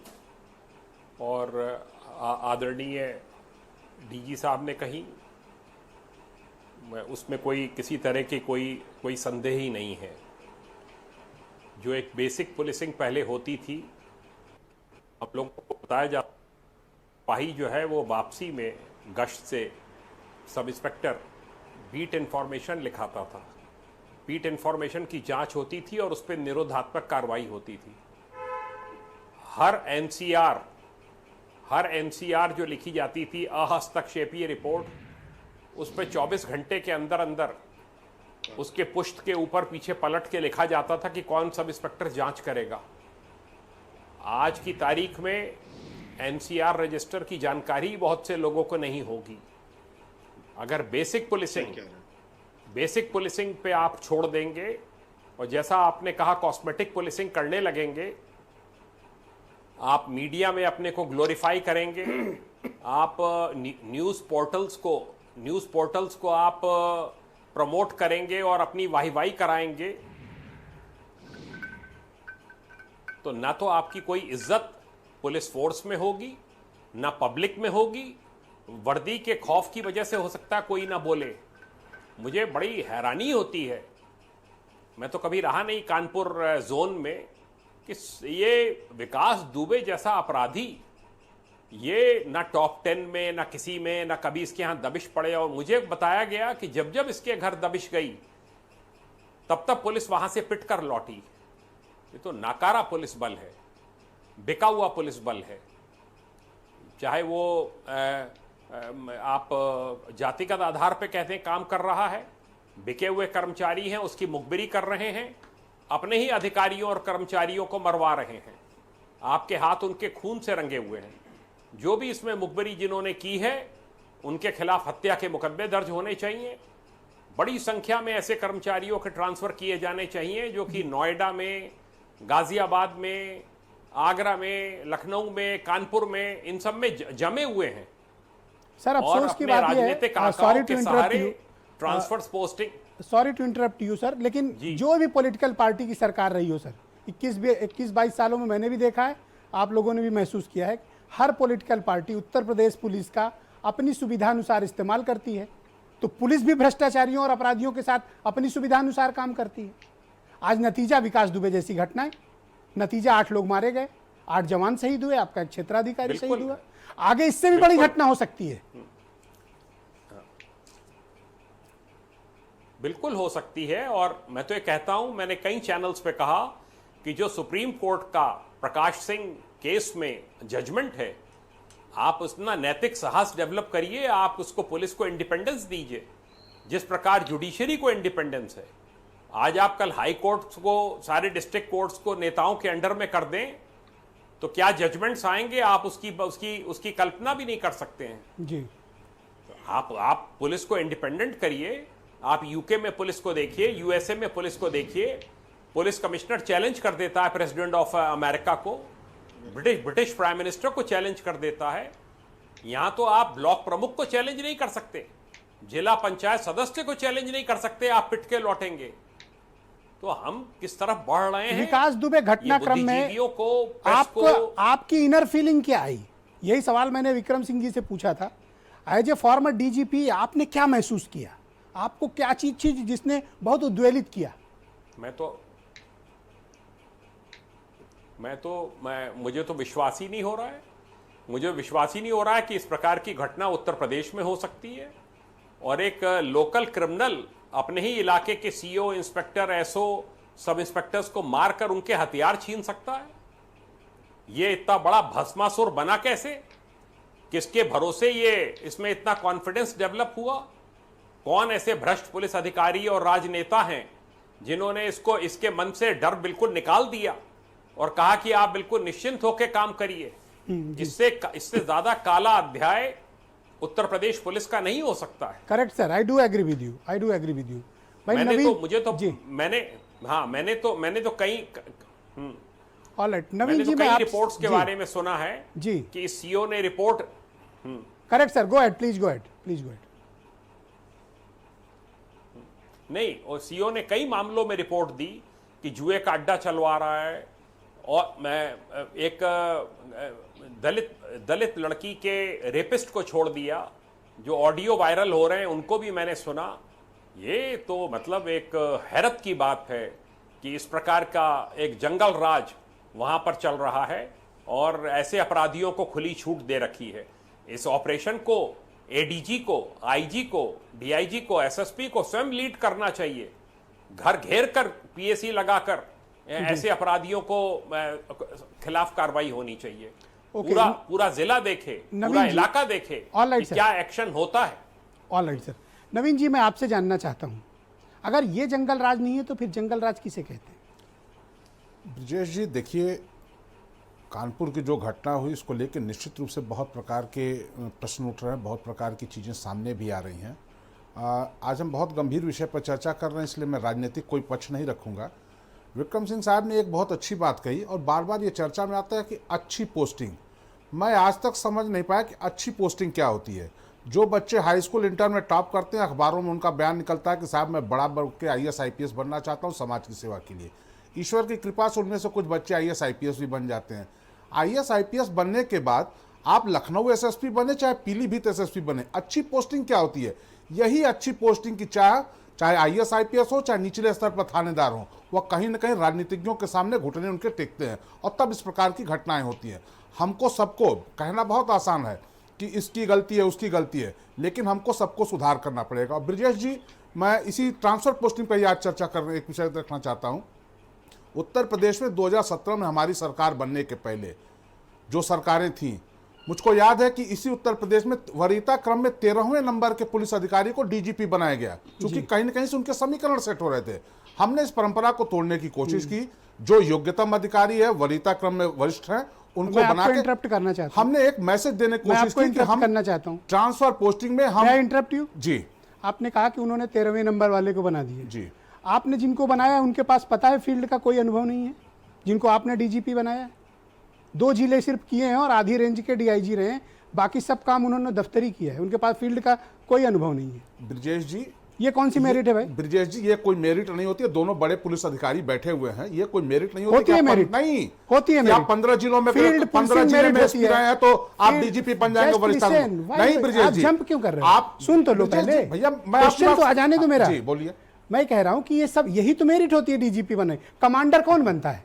और आदरणीय डीजी साहब ने कही, उसमें कोई किसी तरह की कोई संदेह ही नहीं है। जो एक बेसिक पुलिसिंग पहले होती थी, हम लोगों को बताया जा, सिपाही जो है वो वापसी में गश्त से सब इंस्पेक्टर बीट इन्फॉर्मेशन लिखाता था। बीट इन्फॉर्मेशन की जांच होती थी और उस पर निरोधात्मक कार्रवाई होती थी। हर एनसीआर जो लिखी जाती थी, अहस्तक्षेपीय रिपोर्ट, उस पर 24 घंटे के अंदर अंदर उसके पुष्ट के ऊपर पीछे पलट के लिखा जाता था कि कौन सब इंस्पेक्टर जांच करेगा। आज की तारीख में एनसीआर रजिस्टर की जानकारी बहुत से लोगों को नहीं होगी। अगर बेसिक पुलिसिंग पे आप छोड़ देंगे और जैसा आपने कहा कॉस्मेटिक पुलिसिंग करने लगेंगे, आप मीडिया में अपने को ग्लोरीफाई करेंगे, आप न्यूज़ पोर्टल्स को आप प्रमोट करेंगे और अपनी वाहिवाही कराएंगे, तो ना तो आपकी कोई इज्जत पुलिस फोर्स में होगी, ना पब्लिक में होगी। वर्दी के खौफ की वजह से हो सकता है कोई ना बोले। मुझे बड़ी हैरानी होती है, मैं तो कभी रहा नहीं कानपुर जोन में, कि ये विकास दुबे जैसा अपराधी ये ना टॉप 10 में, ना किसी में, ना कभी इसके यहाँ दबिश पड़े। और मुझे बताया गया कि जब जब इसके घर दबिश गई तब तब पुलिस वहां से पिट कर लौटी। ये तो नाकारा पुलिस बल है, बिका हुआ पुलिस बल है। चाहे वो आप जातिगत आधार पे कहते हैं काम कर रहा है, बिके हुए कर्मचारी हैं, उसकी मुखबिरी कर रहे हैं, अपने ही अधिकारियों और कर्मचारियों को मरवा रहे हैं। आपके हाथ उनके खून से रंगे हुए हैं। जो भी इसमें मुखबिरी जिन्होंने की है उनके खिलाफ हत्या के मुकदमे दर्ज होने चाहिए। बड़ी संख्या में ऐसे कर्मचारियों के ट्रांसफर किए जाने चाहिए जो कि नोएडा में, गाजियाबाद में, आगरा में, लखनऊ में, कानपुर में, इन सब में जमे हुए हैं। सर अफसोस की बात यह है, sorry to interrupt you, transfers posting, sorry to interrupt you sir, लेकिन जो भी पॉलिटिकल पार्टी की सरकार रही हो सर, 21-22 सालों में मैंने भी देखा है, आप लोगों ने भी महसूस किया है, हर political party Uttar Pradesh police का अपनी सुविधानुसार इस्तेमाल करती है। तो पुलिस भी भ्रष्टाचारियों और अपराधियों के साथ अपनी सुविधानुसार काम करती है। आज नतीजा विकास दुबे जैसी घटनाएं, नतीजा 8 लोग मारे गए, 8 जवान शहीद हुए, आपका एक क्षेत्राधिकारी शहीद बिल्कुल। हुआ। आगे इससे भी बड़ी बिल्कुल। घटना हो सकती है। बिल्कुल हो सकती है। और मैं तो ये कहता हूं, मैंने कई चैनल्स पे कहा कि जो सुप्रीम कोर्ट का प्रकाश सिंह केस में जजमेंट है, आप उसना नैतिक साहस डेवलप करिए, आप उसको पुलिस को इंडिपेंडेंस दीजिए जिस प्रकार जुडिशरी को इंडिपेंडेंस है। आज आप कल हाई कोर्ट्स को, सारे डिस्ट्रिक्ट कोर्ट्स को नेताओं के अंडर में कर दें तो क्या जजमेंट्स आएंगे, आप उसकी कल्पना भी नहीं कर सकते हैं जी। आप पुलिस को इंडिपेंडेंट करिए। आप यूके में पुलिस को देखिए, यूएसए में पुलिस को देखिए, पुलिस कमिश्नर चैलेंज कर देता है प्रेसिडेंट ऑफ अमेरिका को, ब्रिटिश प्राइम मिनिस्टर को चैलेंज कर देता है। यहां तो आप ब्लॉक प्रमुख को चैलेंज नहीं कर सकते, जिला पंचायत सदस्य को चैलेंज नहीं कर सकते, आप पिट के लौटेंगे। तो हम किस तरफ बढ़ रहे हैं? विकास दुबे, घटनाक्रम में बुद्धिजीवियों को, प्रेस को, आपकी इनर फीलिंग क्या आई? यही सवाल मैंने विक्रम सिंह जी से पूछा था। एज ए फॉर्मर डीजीपी आपने क्या महसूस किया? आपको क्या चीज थी जिसने बहुत उद्वेलित किया? मुझे तो विश्वास ही नहीं हो रहा है। मुझे विश्वास ही नहीं हो रहा है कि इस प्रकार की घटना उत्तर प्रदेश में हो सकती है और एक लोकल क्रिमिनल अपने ही इलाके के सीओ, इंस्पेक्टर, एसओ, सब इंस्पेक्टर्स को मारकर उनके हथियार छीन सकता है। ये इतना बड़ा भस्मासुर बना कैसे? किसके भरोसे ये इसमें इतना कॉन्फिडेंस डेवलप हुआ? कौन ऐसे भ्रष्ट पुलिस अधिकारी और राजनेता हैं जिन्होंने इसके मन से डर बिल्कुल निकाल दिया और कहा कि आप बिल्कुल निश्चिंत होकर काम करिए? इससे ज्यादा काला अध्याय उत्तर प्रदेश पुलिस का नहीं हो सकता है। Correct sir, I do agree with you. भाई मैंने तो कई ऑलराइट नवीन जी, कई रिपोर्ट्स के बारे में सुना है जी कि सीओ ने report. Correct sir, go ahead, please go ahead. नहीं, और सीओ ने कई मामलों में रिपोर्ट दी कि जुए का अड्डा चलवा रहा है। और मैं एक दलित लड़की के रेपिस्ट को छोड़ दिया, जो ऑडियो वायरल हो रहे हैं उनको भी मैंने सुना। ये तो मतलब एक हैरत की बात है कि इस प्रकार का एक जंगल राज वहां पर चल रहा है और ऐसे अपराधियों को खुली छूट दे रखी है। इस ऑपरेशन को एडीजी को, आईजी को, डीआईजी को, एसएसपी को स्वयं लीड करना चाहिए। घर घेर कर पीएसी लगाकर ऐसे अपराधियों को खिलाफ कार्रवाई होनी चाहिए। पूरा जिला देखे, पूरा इलाका देखे कि क्या एक्शन होता है। Alright sir. नवीन जी, मैं आपसे जानना चाहता हूं, अगर ये जंगल राज नहीं है तो फिर जंगल राज किसे कहते हैं? ब्रजेश जी, देखिए, कानपुर की जो घटना हुई इसको लेकर निश्चित रूप से बहुत प्रकार के प्रश्न उठ रहे हैं, बहुत प्रकार की चीज़ें सामने भी आ रही हैं। आज हम बहुत गंभीर विषय पर चर्चा कर रहे हैं, इसलिए मैं राजनीतिक कोई पक्ष नहीं रखूंगा। विक्रम सिंह साहब ने एक बहुत अच्छी बात कही और बार बार ये चर्चा में आता है कि अच्छी पोस्टिंग। मैं आज तक समझ नहीं पाया कि अच्छी पोस्टिंग क्या होती है। जो बच्चे हाई स्कूल इंटर में टॉप करते हैं, अखबारों में उनका बयान निकलता है कि साहब मैं बड़ा बढ़ के IAS IPS बनना चाहता हूँ समाज की सेवा के लिए। ईश्वर की कृपा से उनमें से कुछ बच्चे IAS IPS भी बन जाते हैं। IAS IPS बनने के बाद आप लखनऊ SSP बने चाहे पीलीभीत SSP बने, अच्छी पोस्टिंग क्या होती है? यही अच्छी पोस्टिंग की चाहे IAS IPS हो, चाहे निचले स्तर पर थानेदार हो, वह कहीं ना कहीं राजनीतिज्ञों के सामने घुटने उनके टेकते हैं और तब इस प्रकार की घटनाएं होती हैं। हमको सबको कहना बहुत आसान है कि इसकी गलती है, उसकी गलती है, लेकिन हमको सबको सुधार करना पड़ेगा। और ब्रजेश जी, मैं इसी ट्रांसफर पोस्टिंग पर आज चर्चा करने एक विषय रखना चाहता हूँ। उत्तर प्रदेश में 2017 में हमारी सरकार बनने के पहले जो सरकारें थीं, मुझको याद है कि इसी उत्तर प्रदेश में वरीयता क्रम में 13वें नंबर के पुलिस अधिकारी को DGP बनाया गया, क्योंकि कहीं न कहीं से उनके समीकरण सेट हो रहे थे। हमने इस परंपरा को तोड़ने की कोशिश की। जो योग्यतम अधिकारी है, वरीयता क्रम में वरिष्ठ हैं, उनको बना के इंटरप्ट करना चाहता हूं। हमने एक मैसेज देने की कोशिश की कि हम करना चाहता हूं ट्रांसफर पोस्टिंग में हम इंटरप्ट यू जी। आपने कहा कि उन्होंने 13वें नंबर वाले को बना दिया जी। आपने जिनको बनाया उनके पास पता है फील्ड का कोई अनुभव नहीं है? जिनको आपने DGP बनाया, 2 जिले सिर्फ किए हैं और आधी रेंज के DIG रहे हैं, बाकी सब काम उन्होंने दफ्तरी किया है, उनके पास फील्ड का कोई अनुभव नहीं है। ब्रजेश जी, ये कौन सी मेरिट है भाई? ब्रजेश जी, ये कोई मेरिट नहीं होती है। दोनों बड़े पुलिस अधिकारी बैठे हुए हैं, ये कोई मेरिट नहीं होती है। मेरिट नहीं होती है। आप 15 जिलों में 15 जिले में SP रहे हैं तो आप DGP बन जाएंगे वरिष्ठ। नहीं ब्रजेश जी, जंप क्यों कर रहे हो? आप सुन तो लो पहले भैया, मैं क्वेश्चन तो आ जाने दो मेरा। जी बोलिए। मैं कह रहा हूं कि ये सब यही तो मेरिट होती है DGP बने। कमांडर कौन बनता है?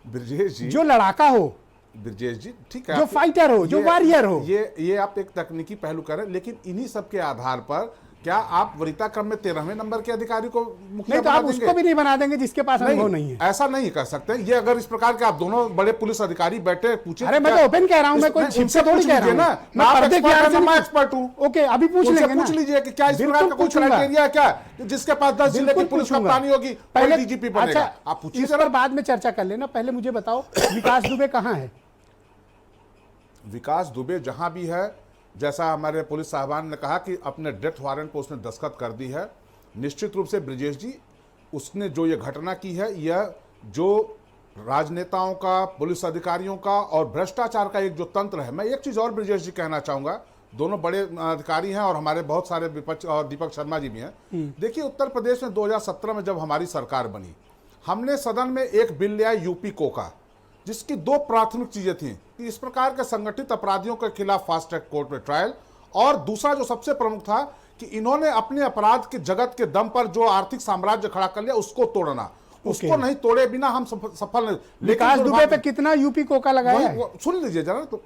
ब्रजेश जी, जो लड़ाका हो, ब्रजेश जी ठीक है, जो फाइटर हो, जो वॉरियर हो। ये आप एक तकनीकी पहलू करें, लेकिन इन्हीं सब के आधार पर क्या आप वरीयता क्रम में 13वें नंबर के अधिकारी को मुखिया नहीं तो बना आप देंगे? उसको भी नहीं बना देंगे जिसके पास अनुभव नहीं है। ऐसा नहीं कर सकते। ये अगर इस प्रकार के आप दोनों बड़े पुलिस अधिकारी बैठे पूछे, अरे मैं तो ओपन कह रहा हूं, मैं कोई छिप से थोड़ी कह रहा हूं ना, मैं पर्दे की आड़ से मैं एक्सपर्ट हूं। ओके, अभी पूछ उनसे लेंगे ना, पूछ लीजिए कि क्या इस प्रकार का बिल्कुल कुछ क्राइटेरिया है क्या कि जिसके पास 10 जिले की पुलिस कप्तानी होगी पहले डीजीपी बनेगा? अच्छा, आप पूछिए इस जरा। पर बाद में चर्चा कर लेना, पहले मुझे बताओ विकास दुबे कहाँ है? विकास दुबे जहां भी है, जैसा हमारे पुलिस साहबान ने कहा कि अपने डेथ वारंट पर उसने दस्तखत कर दी है। निश्चित रूप से ब्रजेश जी, उसने जो ये घटना की है, यह जो राजनेताओं का, पुलिस अधिकारियों का और भ्रष्टाचार का एक जो तंत्र है। मैं एक चीज़ और ब्रजेश जी कहना चाहूँगा, दोनों बड़े अधिकारी हैं और हमारे बहुत सारे विपक्ष और दीपक शर्मा जी भी हैं। देखिए, उत्तर प्रदेश में 2017 में जब हमारी सरकार बनी, हमने सदन में एक बिल लिया यूपी कोका, जिसकी 2 प्राथमिक चीजें थी कि इस प्रकार के संगठित अपराधियों के खिलाफ फास्ट ट्रैक कोर्ट में ट्रायल, और दूसरा जो सबसे प्रमुख था कि इन्होंने अपने अपराध के जगत के दम पर जो आर्थिक साम्राज्य खड़ा कर लिया उसको तोड़ना। उसको नहीं तोड़े बिना हम सफल नहीं। विकास दुबे पे कितना यूपी कोका लगाया है? सुन लीजिए जरा, तो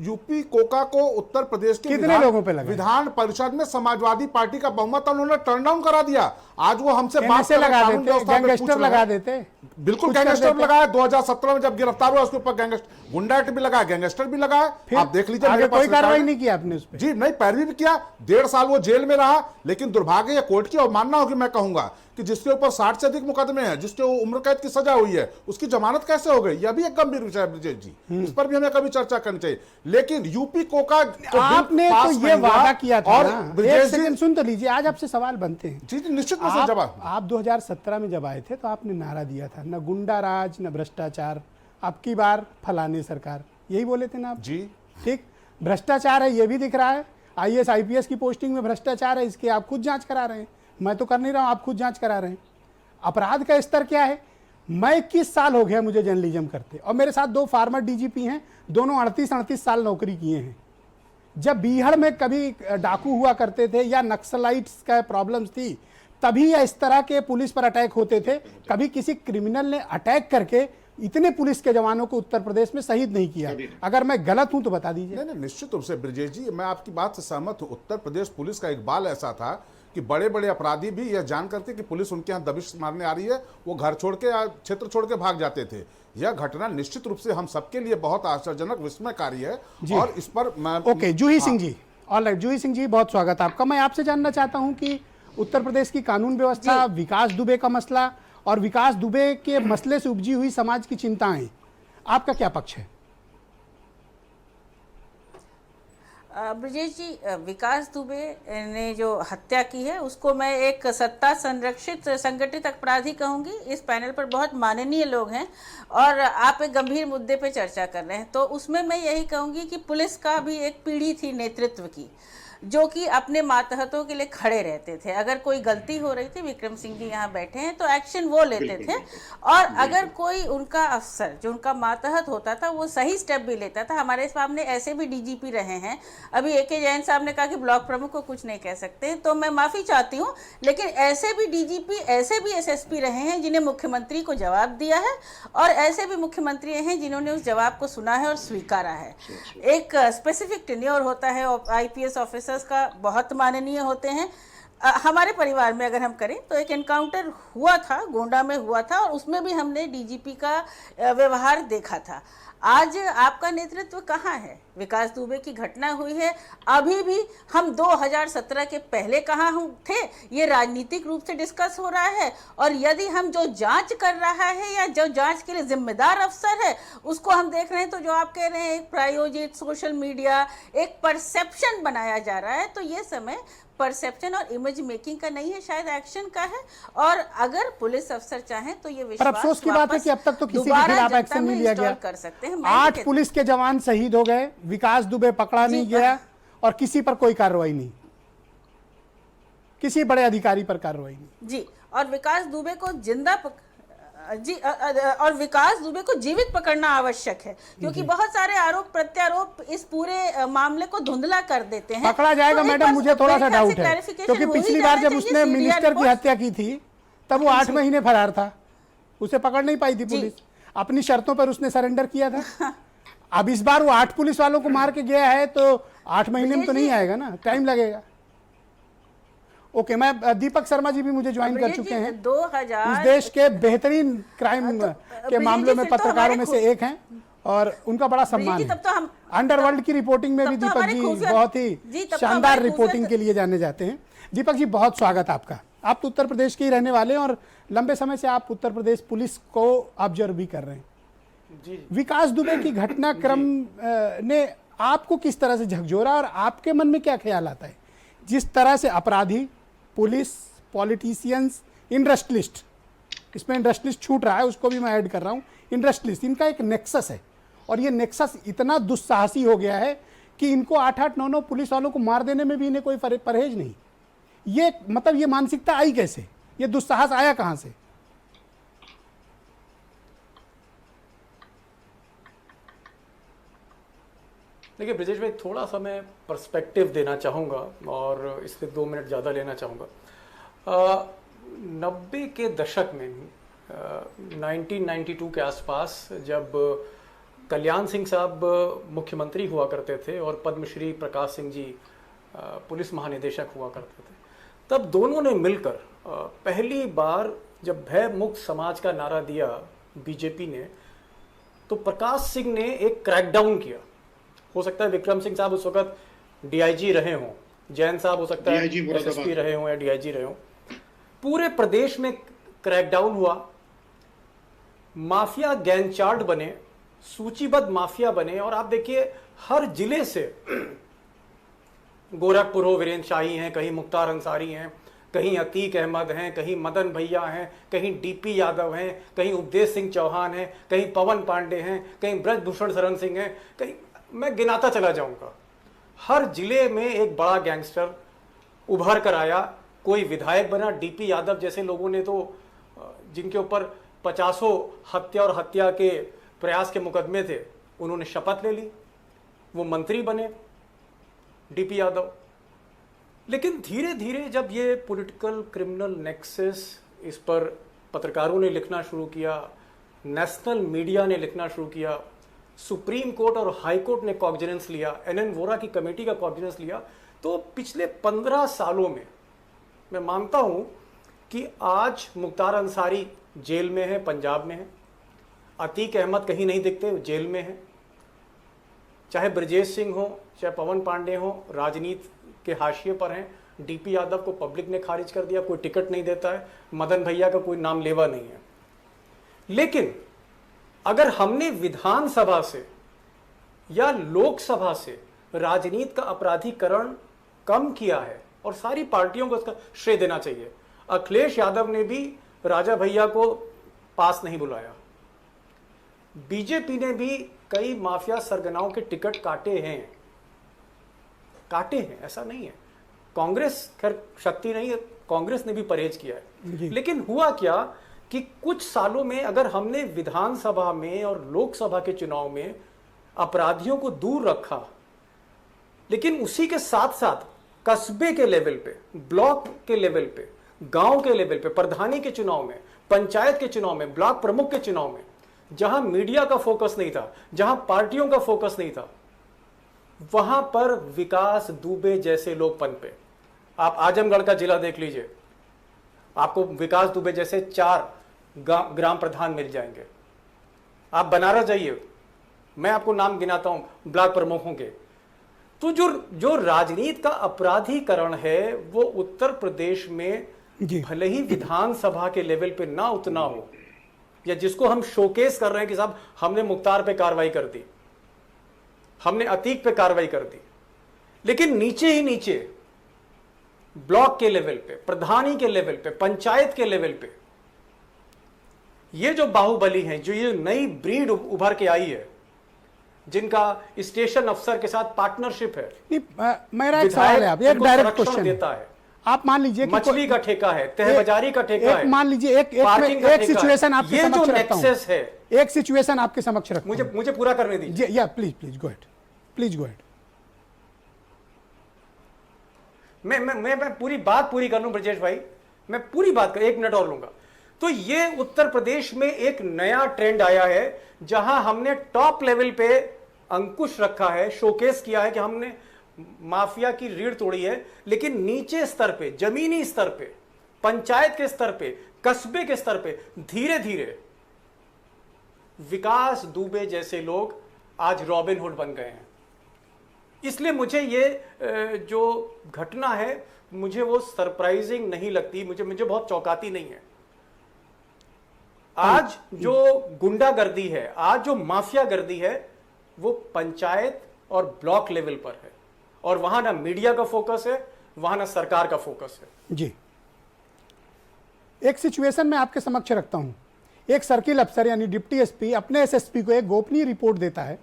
यूपी कोका को उत्तर प्रदेश के कितने लोगों पे लगा? विधान परिषद में समाजवादी पार्टी का बहुमत उन्होंने टर्न डाउन करा दिया। आज वो हमसे बात से लगा देते, गैंगस्टर लगा देते, बिल्कुल गैंगस्टर लगाया। 2017 में जब गिरफ्तार हुआ उसके ऊपर गैंगस्टर, गुंडा एक्ट भी लगाया, गैंगस्टर भी लगाया। आप देख लीजिए, आगे कोई कार्रवाई नहीं की आपने उस पर? जी नहीं, पैरवी भी किया। 1.5 साल वो जेल में रहा, लेकिन दुर्भाग्य कोर्ट की अवमानना होगी। मैं कहूंगा कि जिसके ऊपर 60 से अधिक मुकदमे हैं, जिसके उम्र कैद की सजा हुई है, उसकी जमानत कैसे हो गई? यह भी एक गंभीर विषय है ब्रजेश जी, इस पर भी हमें कभी चर्चा करनी चाहिए। लेकिन यूपी कोका आपने तो ये वादा किया था और ना, ब्रजेश एक सेकंड सुन तो लीजिए, आज आपसे सवाल बनते हैं। जी निश्चित रूप से जवाब। आप 2017 में जब आए थे तो आपने नारा दिया था, न गुंडा राज न भ्रष्टाचार, अब की बार फलाने सरकार, यही बोले थे ना आप? जी ठीक, भ्रष्टाचार है ये भी दिख रहा है, IAS IPS की पोस्टिंग में भ्रष्टाचार है, इसकी आप खुद जांच करा रहे हैं, मैं तो कर नहीं रहा हूं, आप खुद जांच करा रहे हैं। अपराध का स्तर क्या है? मैं 21 साल हो गया मुझे जर्नलिज्म करते, और मेरे साथ 2 फार्मर DGP हैं, दोनों 38 साल नौकरी किए हैं। जब बीहड़ में कभी डाकू हुआ करते थे या नक्सलाइट्स का प्रॉब्लम्स थी, तभी इस तरह के पुलिस पर अटैक होते थे। कभी किसी क्रिमिनल ने अटैक करके इतने पुलिस के जवानों को उत्तर प्रदेश में शहीद नहीं किया। अगर मैं गलत हूं तो बता दीजिए। नहीं, निश्चित रूप से ब्रजेश जी, मैं आपकी बात से सहमत हूं। उत्तर प्रदेश पुलिस का इकबाल ऐसा था कि बड़े बड़े अपराधी भी यह जान करके कि पुलिस उनके यहाँ दबिश मारने आ रही है, वो घर छोड़ के या क्षेत्र छोड़ के भाग जाते थे। यह घटना निश्चित रूप से हम सबके लिए बहुत आश्चर्यजनक, विस्मयकारी है। और इस पर ओके, जूही सिंह जी, ऑलराइट, जूही सिंह जी बहुत स्वागत आपका। मैं आपसे जानना चाहता हूं कि उत्तर प्रदेश की कानून व्यवस्था, विकास दुबे का मसला और विकास दुबे के मसले से उपजी हुई समाज की चिंताएं, आपका क्या पक्ष है? ब्रजेश जी, विकास दुबे ने जो हत्या की है उसको मैं एक सत्ता संरक्षित संगठित अपराधी कहूंगी। इस पैनल पर बहुत माननीय लोग हैं और आप एक गंभीर मुद्दे पे चर्चा कर रहे हैं, तो उसमें मैं यही कहूंगी कि पुलिस का भी एक पीढ़ी थी नेतृत्व की, जो कि अपने मातहतों के लिए खड़े रहते थे। अगर कोई गलती हो रही थी, विक्रम सिंह जी यहाँ बैठे हैं, तो एक्शन वो लेते थे, और अगर कोई उनका अफसर जो उनका मातहत होता था वो सही स्टेप भी लेता था। हमारे सामने ऐसे भी DGP रहे हैं। अभी AK जैन साहब ने कहा कि ब्लॉक प्रमुख को कुछ नहीं कह सकते, तो मैं माफ़ी चाहती हूँ, लेकिन ऐसे भी DGP, ऐसे भी SSP रहे हैं जिन्हें मुख्यमंत्री को जवाब दिया है, और ऐसे भी मुख्यमंत्री हैं जिन्होंने उस जवाब को सुना है और स्वीकारा है। एक स्पेसिफिक टेन्योर होता है IPS ऑफिसर का, बहुत माननीय होते हैं। हमारे परिवार में अगर हम करें तो एक एनकाउंटर हुआ था, गोंडा में हुआ था, और उसमें भी हमने DGP का व्यवहार देखा था। आज आपका नेतृत्व कहाँ है? विकास दुबे की घटना हुई है, अभी भी हम 2017 के पहले कहाँ थे, ये राजनीतिक रूप से डिस्कस हो रहा है। और यदि हम जो जांच कर रहा है या जो जांच के लिए जिम्मेदार अफसर है उसको हम देख रहे हैं, तो जो आप कह रहे हैं एक प्रायोजित सोशल मीडिया, एक परसेप्शन बनाया जा रहा है, तो ये समय परसेप्शन और इमेज मेकिंग का नहीं है, शायद एक्शन का है। और अगर पुलिस अफसर चाहें तो ये विश्वास, अफसोस की बात है कि अब तक तो किसी के खिलाफ एक्शन नहीं लिया गया। कर सकते हैं। 8 पुलिस के जवान शहीद हो गए, विकास दुबे पकड़ा नहीं गया, और किसी पर कोई कार्रवाई नहीं, किसी बड़े अधिकारी पर कार्रवाई नहीं। जी, और विकास दुबे को जिंदा और विकास दुबे को जीवित पकड़ना आवश्यक है, क्योंकि बहुत सारे आरोप प्रत्यारोप इस पूरे मामले को धुंधला कर देते हैं। पकड़ा जाएगा तो मैडम, मुझे थोड़ा सा डाउट है, क्योंकि पिछली बार जब उसने मिनिस्टर की हत्या की थी तब वो 8 महीने फरार था, उसे पकड़ नहीं पाई थी पुलिस। अपनी शर्तों पर उसने सरेंडर किया था। अब इस बार वो 8 पुलिस वालों को मार के गया है तो 8 महीने में तो नहीं आएगा ना, टाइम लगेगा। ओके, मैं दीपक शर्मा जी भी मुझे ज्वाइन कर चुके हैं, 2000 इस देश के बेहतरीन क्राइम के मामलों में पत्रकारों में से एक हैं और उनका बड़ा सम्मान है। अंडरवर्ल्ड की रिपोर्टिंग में भी दीपक जी बहुत ही शानदार रिपोर्टिंग के लिए जाने जाते हैं। दीपक जी, बहुत स्वागत आपका। आप तो उत्तर प्रदेश के ही रहने वाले हैं और लंबे समय से आप उत्तर प्रदेश पुलिस को ऑब्जर्व भी कर रहे हैं। विकास दुबे की घटनाक्रम ने आपको किस तरह से झकझोरा और आपके मन में क्या ख्याल आता है? जिस तरह से अपराधी, पुलिस, पॉलिटिशियंस, इंडस्ट्रियलिस्ट, इसमें इंडस्ट्रियलिस्ट छूट रहा है, उसको भी मैं ऐड कर रहा हूं, इंडस्ट्रियलिस्ट, इनका एक नेक्सस है और ये नेक्सस इतना दुस्साहसी हो गया है कि इनको 8-8, 9-9 पुलिस वालों को मार देने में भी इन्हें कोई परहेज नहीं। ये मतलब ये मानसिकता आई कैसे? ये दुस्साहस आया कहां से? देखिए ब्रजेश भाई, थोड़ा सा मैं पर्सपेक्टिव देना चाहूँगा और इससे 2 मिनट ज़्यादा लेना चाहूँगा। 90 के दशक में 1992 के आसपास जब कल्याण सिंह साहब मुख्यमंत्री हुआ करते थे और पद्मश्री प्रकाश सिंह जी पुलिस महानिदेशक हुआ करते थे, तब दोनों ने मिलकर पहली बार जब भय मुक्त समाज का नारा दिया बीजेपी ने, तो प्रकाश सिंह ने एक क्रैकडाउन किया। हो सकता है विक्रम सिंह साहब उस वक्त डीआईजी रहे हों, जैन साहब हो सकता है एसएसपी रहे हों या डीआईजी रहे हों। पूरे प्रदेश में क्रैकडाउन हुआ, माफिया गैंग चार्ट बने, सूचीबद्ध माफिया बने और आप देखिए हर जिले से, गोरखपुर हो वीरेंद्र शाही हैं, कहीं मुख्तार अंसारी हैं, कहीं अतीक अहमद हैं, कहीं मदन भैया हैं, कहीं डीपी यादव हैं, कहीं उपदेश सिंह चौहान हैं, कहीं पवन पांडे हैं, कहीं ब्रजभूषण शरण सिंह हैं, कहीं मैं गिनाता चला जाऊंगा। हर जिले में एक बड़ा गैंगस्टर उभर कर आया, कोई विधायक बना। डीपी यादव जैसे लोगों ने तो, जिनके ऊपर 50 हत्या और हत्या के प्रयास के मुकदमे थे, उन्होंने शपथ ले ली, वो मंत्री बने डीपी यादव। लेकिन धीरे धीरे जब ये पॉलिटिकल क्रिमिनल नेक्सस, इस पर पत्रकारों ने लिखना शुरू किया, नेशनल मीडिया ने लिखना शुरू किया, सुप्रीम कोर्ट और हाई कोर्ट ने कॉग्निजेंस लिया, एनएन वोरा की कमेटी का कॉग्निजेंस लिया, तो पिछले 15 सालों में मैं मानता हूं कि आज मुख्तार अंसारी जेल में है, पंजाब में है, अतीक अहमद कहीं नहीं दिखते, जेल में है, चाहे ब्रजेश सिंह हो, चाहे पवन पांडे हो, राजनीति के हाशिए पर हैं। डीपी यादव को पब्लिक ने खारिज कर दिया, कोई टिकट नहीं देता है, मदन भैया का कोई नाम लेवा नहीं है। लेकिन अगर हमने विधानसभा से या लोकसभा से राजनीति का अपराधीकरण कम किया है, और सारी पार्टियों को इसका श्रेय देना चाहिए। अखिलेश यादव ने भी राजा भैया को पास नहीं बुलाया, बीजेपी ने भी कई माफिया सरगनाओं के टिकट काटे हैं, ऐसा नहीं है। कांग्रेस खैर शक्ति नहीं है, कांग्रेस ने भी परहेज किया है। लेकिन हुआ क्या कि कुछ सालों में अगर हमने विधानसभा में और लोकसभा के चुनाव में अपराधियों को दूर रखा, लेकिन उसी के साथ साथ कस्बे के लेवल पे, ब्लॉक के लेवल पे, गांव के लेवल पे, प्रधानी के चुनाव में, पंचायत के चुनाव में, ब्लॉक प्रमुख के चुनाव में, जहां मीडिया का फोकस नहीं था, जहां पार्टियों का फोकस नहीं था, वहां पर विकास दुबे जैसे लोग पनपे। आप आजमगढ़ का जिला देख लीजिए, आपको विकास दुबे जैसे 4 ग्राम प्रधान मिल जाएंगे। आप बनारस जाइए, मैं आपको नाम गिनाता हूं ब्लॉक प्रमुखों के। तो जो राजनीति का अपराधीकरण है वो उत्तर प्रदेश में भले ही विधानसभा के लेवल पे ना उतना हो, या जिसको हम शोकेस कर रहे हैं कि साहब हमने मुख्तार पे कार्रवाई कर दी, हमने अतीक पे कार्रवाई कर दी, लेकिन नीचे ही नीचे ब्लॉक के लेवल पे, प्रधानी के लेवल पे, पंचायत के लेवल पे, ये जो बाहुबली हैं, जो ये नई ब्रीड उभर के आई है, जिनका स्टेशन अफसर के साथ पार्टनरशिप है। मेरा एक सवाल है, आप एक डायरेक्ट क्वेश्चन देता है। आप मान लीजिए मछली का ठेका है, तहबाजारी का ठेका है, मान लीजिए एक सिचुएशन आपके समक्ष रखता हूं, है एक सिचुएशन आपके समक्ष रखता हूं, मुझे पूरा करने दीजिए। या please go ahead, please go ahead. मैं पूरी बात पूरी कर लूं ब्रजेश भाई, मैं पूरी बात कर 1 मिनट और लूंगा। तो ये उत्तर प्रदेश में एक नया ट्रेंड आया है, जहां हमने टॉप लेवल पे अंकुश रखा है, शोकेस किया है कि हमने माफिया की रीढ़ तोड़ी है, लेकिन नीचे स्तर पे, जमीनी स्तर पे, पंचायत के स्तर पे, कस्बे के स्तर पे धीरे धीरे विकास दुबे जैसे लोग आज रॉबिन हुड बन गए हैं। इसलिए मुझे ये जो घटना है, मुझे वो सरप्राइजिंग नहीं लगती, मुझे बहुत चौंकाती नहीं है। आज जो गुंडागर्दी है, आज जो माफिया गर्दी है, वो पंचायत और ब्लॉक लेवल पर है, और वहां ना मीडिया का फोकस है, वहां ना सरकार का फोकस है। जी, एक सिचुएशन में आपके समक्ष रखता हूं। एक सर्किल अफसर यानी डिप्टी एसपी अपने एसएसपी को एक गोपनीय रिपोर्ट देता है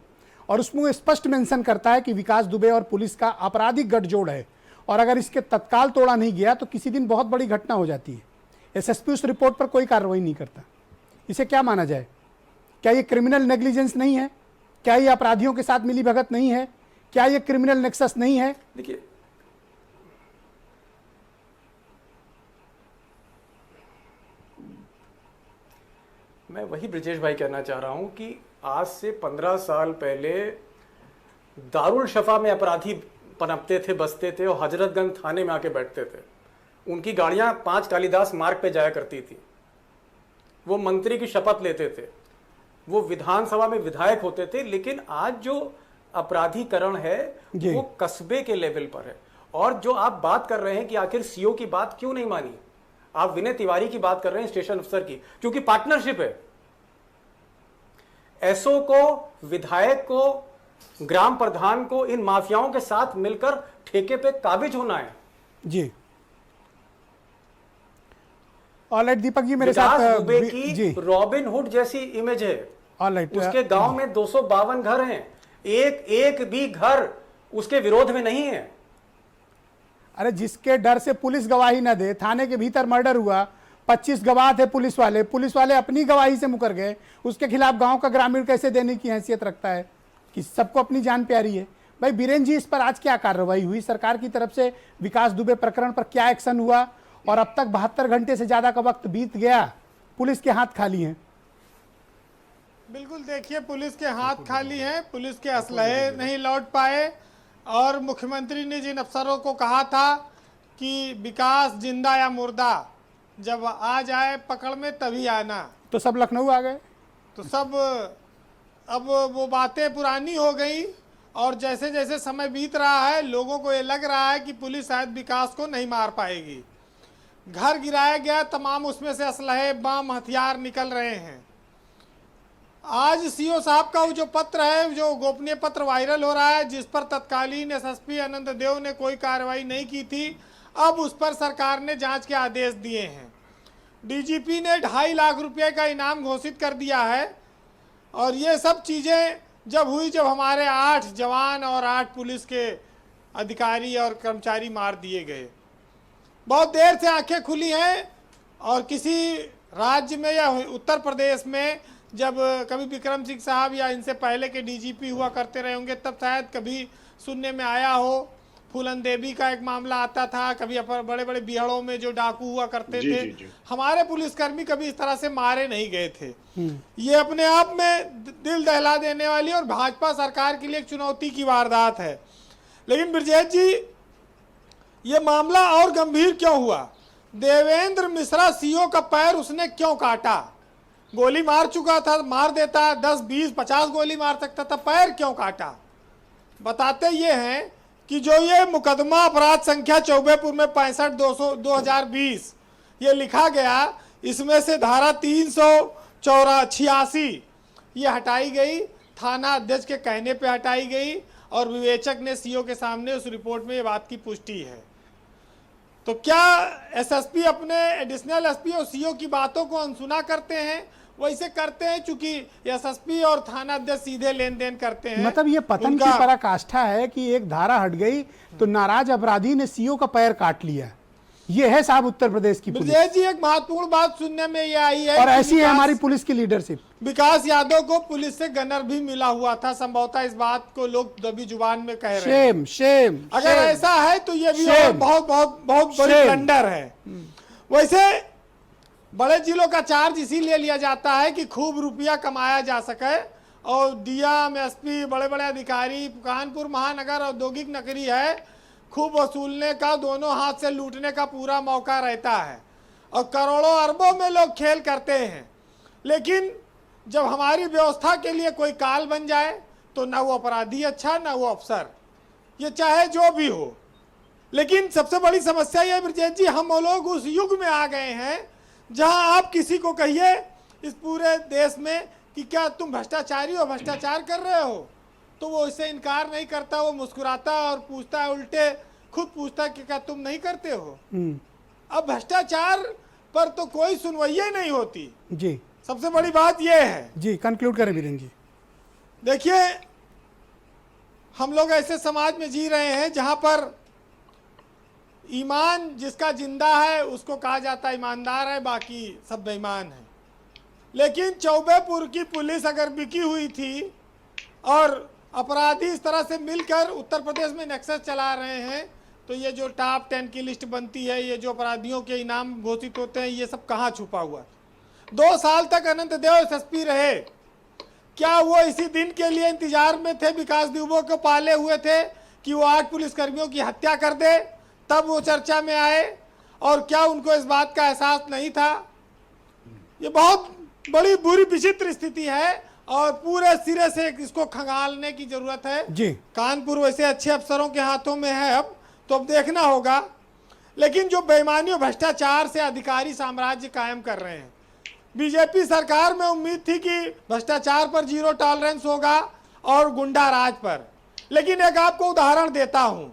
और उसमें वो स्पष्ट मेंशन करता है कि विकास दुबे और पुलिस का आपराधिक गठजोड़ है, और अगर इसके तत्काल तोड़ा नहीं गया तो किसी दिन बहुत बड़ी घटना हो जाती है। एसएसपी उस रिपोर्ट पर कोई कार्रवाई नहीं करता। इसे क्या माना जाए? क्या ये क्रिमिनल नेग्लिजेंस नहीं है? क्या ये अपराधियों के साथ मिली भगत नहीं है? क्या ये क्रिमिनल नेक्सस नहीं है? देखिए, मैं वही ब्रिजेश भाई कहना चाह रहा हूं कि आज से 15 साल पहले दारुल शफा में अपराधी पनपते थे, बसते थे और हजरतगंज थाने में आके बैठते थे। उनकी गाड़ियां 5 कालिदास मार्ग पे जाया करती थी। वो मंत्री की शपथ लेते थे, वो विधानसभा में विधायक होते थे। लेकिन आज जो अपराधीकरण है वो कस्बे के लेवल पर है। और जो आप बात कर रहे हैं कि आखिर सीओ की बात क्यों नहीं मानी, आप विनय तिवारी की बात कर रहे हैं, स्टेशन अफसर की, क्योंकि पार्टनरशिप है। एसओ को, विधायक को, ग्राम प्रधान को इन माफियाओं के साथ मिलकर ठेके पे काबिज होना है। जी, ऑलराइट दीपक जी, मेरे साथ दुबे की रॉबिन हुड जैसी इमेज है। ऑलराइट, उसके गांव में 252 घर हैं, एक भी घर उसके विरोध में नहीं है। अरे जिसके डर से पुलिस गवाही न दे, थाने के भीतर मर्डर हुआ, 25 गवाह थे पुलिस वाले अपनी गवाही से मुकर गए, उसके खिलाफ गांव का ग्रामीण कैसे देने की हैसियत रखता है कि सबको अपनी जान प्यारी है? भाई बीरेन जी, इस पर आज क्या कार्रवाई हुई सरकार की तरफ से? विकास दुबे प्रकरण पर क्या एक्शन हुआ? और अब तक 72 घंटे से ज्यादा का वक्त बीत गया, पुलिस के हाथ खाली हैं। बिल्कुल, देखिए, पुलिस के हाथ खाली हैं, पुलिस के असलहे नहीं लौट पाए, और मुख्यमंत्री ने जिन अफसरों को कहा था कि विकास जिंदा या मुर्दा, जब आ जाए पकड़ में तभी आना, तो सब लखनऊ आ गए। तो सब अब वो बातें पुरानी हो गई। और जैसे जैसे समय बीत रहा है, लोगों को ये लग रहा है कि पुलिस शायद विकास को नहीं मार पाएगी। घर गिराया गया, तमाम उसमें से असलहे, बम, हथियार निकल रहे हैं। आज सीओ साहब का वो जो पत्र है, जो गोपनीय पत्र वायरल हो रहा है, जिस पर तत्कालीन एसएसपी अनंत देव ने कोई कार्रवाई नहीं की थी, अब उस पर सरकार ने जांच के आदेश दिए हैं। डीजीपी ने 2.5 लाख रुपए का इनाम घोषित कर दिया है। और ये सब चीज़ें जब हुई, जब हमारे 8 जवान और 8 पुलिस के अधिकारी और कर्मचारी मार दिए गए। बहुत देर से आंखें खुली हैं, और किसी राज्य में या उत्तर प्रदेश में जब कभी विक्रम सिंह साहब या इनसे पहले के डीजीपी हुआ करते रहे होंगे, तब शायद कभी सुनने में आया हो। फूलन देवी का एक मामला आता था, कभी बड़े बड़े बिहड़ों में जो डाकू हुआ करते थे, हमारे पुलिसकर्मी कभी इस तरह से मारे नहीं गए थे। ये अपने आप में दिल दहला देने वाली और भाजपा सरकार के लिए एक चुनौती की वारदात है। लेकिन ब्रजेश जी, ये मामला और गंभीर क्यों हुआ? देवेंद्र मिश्रा सीओ का पैर उसने क्यों काटा? गोली मार चुका था, मार देता, 10, 20, 50 गोली मार सकता था, पैर क्यों काटा? बताते ये हैं कि जो ये मुकदमा अपराध संख्या चौबेपुर में 65/2020 ये लिखा गया, इसमें से धारा 386 ये हटाई गई, थाना अध्यक्ष के कहने पे हटाई गई, और विवेचक ने सीओ के सामने उस रिपोर्ट में ये बात की पुष्टि है। तो क्या एसएसपी अपने एडिशनल एसपी और सीओ की बातों को अनसुना करते हैं? वैसे करते हैं, चूंकि एसएसपी और थाना अध्यक्ष सीधे लेन देन करते हैं। मतलब ये पतन की पराकाष्ठा है कि एक धारा हट गई तो नाराज अपराधी ने सीओ का पैर काट लिया। ये है साहब उत्तर प्रदेश की पुलिस। ब्रजेश जी, एक महत्वपूर्ण बात सुनने में ये आई है, और ऐसी है हमारी पुलिस की लीडरशिप। विकास यादव को पुलिस से गनर भी मिला हुआ था, संभवतः इस बात को लोग दबी जुबान में कह रहे हैं। शेम। अगर ऐसा है तो ये भी बहुत बहुत बहुत बड़ी ब्लंडर है। वैसे बड़े जिलों का चार्ज इसीलिए लिया जाता है कि खूब रुपया कमाया जा सके, और डीएम, एसपी, बड़े बड़े अधिकारी, कानपुर महानगर औद्योगिक नगरी है, खूब वसूलने का, दोनों हाथ से लूटने का पूरा मौका रहता है और करोड़ों अरबों में लोग खेल करते हैं। लेकिन जब हमारी व्यवस्था के लिए कोई काल बन जाए तो ना वो अपराधी अच्छा, ना वो अफसर, ये चाहे जो भी हो। लेकिन सबसे बड़ी समस्या ये ब्रजेश जी, हम लोग उस युग में आ गए हैं जहां आप किसी को कहिए इस पूरे देश में कि क्या तुम भ्रष्टाचारी हो, भ्रष्टाचार कर रहे हो, तो वो इससे इनकार नहीं करता, वो मुस्कुराता और पूछता है, उल्टे खुद पूछता है कि क्या तुम नहीं करते हो। अब भ्रष्टाचार पर तो कोई सुनवाई नहीं होती जी। सबसे बड़ी बात यह है जी, कंक्लूड करें वीरेंद्र जी। देखिए, हम लोग ऐसे समाज में जी रहे हैं जहां पर ईमान जिसका जिंदा है उसको कहा जाता है ईमानदार है, बाकी सब बेईमान है। लेकिन चौबेपुर की पुलिस अगर बिकी हुई थी और अपराधी इस तरह से मिलकर उत्तर प्रदेश में नेक्सस चला रहे हैं, तो ये जो टॉप 10 की लिस्ट बनती है, ये जो अपराधियों के इनाम घोषित होते हैं, ये सब कहाँ छुपा हुआ? 2 साल तक अनंत देव एसएसपी रहे, क्या वो इसी दिन के लिए इंतजार में थे, विकास दुबे को पाले हुए थे कि वो 8 पुलिसकर्मियों की हत्या कर दे, तब वो चर्चा में आए? और क्या उनको इस बात का एहसास नहीं था? ये बहुत बड़ी बुरी विचित्र स्थिति है और पूरे सिरे से इसको खंगालने की जरूरत है जी। कानपुर वैसे अच्छे अफसरों के हाथों में है अब, तो अब देखना होगा। लेकिन जो बेईमानी और भ्रष्टाचार से अधिकारी साम्राज्य कायम कर रहे हैं, बीजेपी सरकार में उम्मीद थी कि भ्रष्टाचार पर 0 टॉलरेंस होगा और गुंडा राज पर। लेकिन एक आपको उदाहरण देता हूं,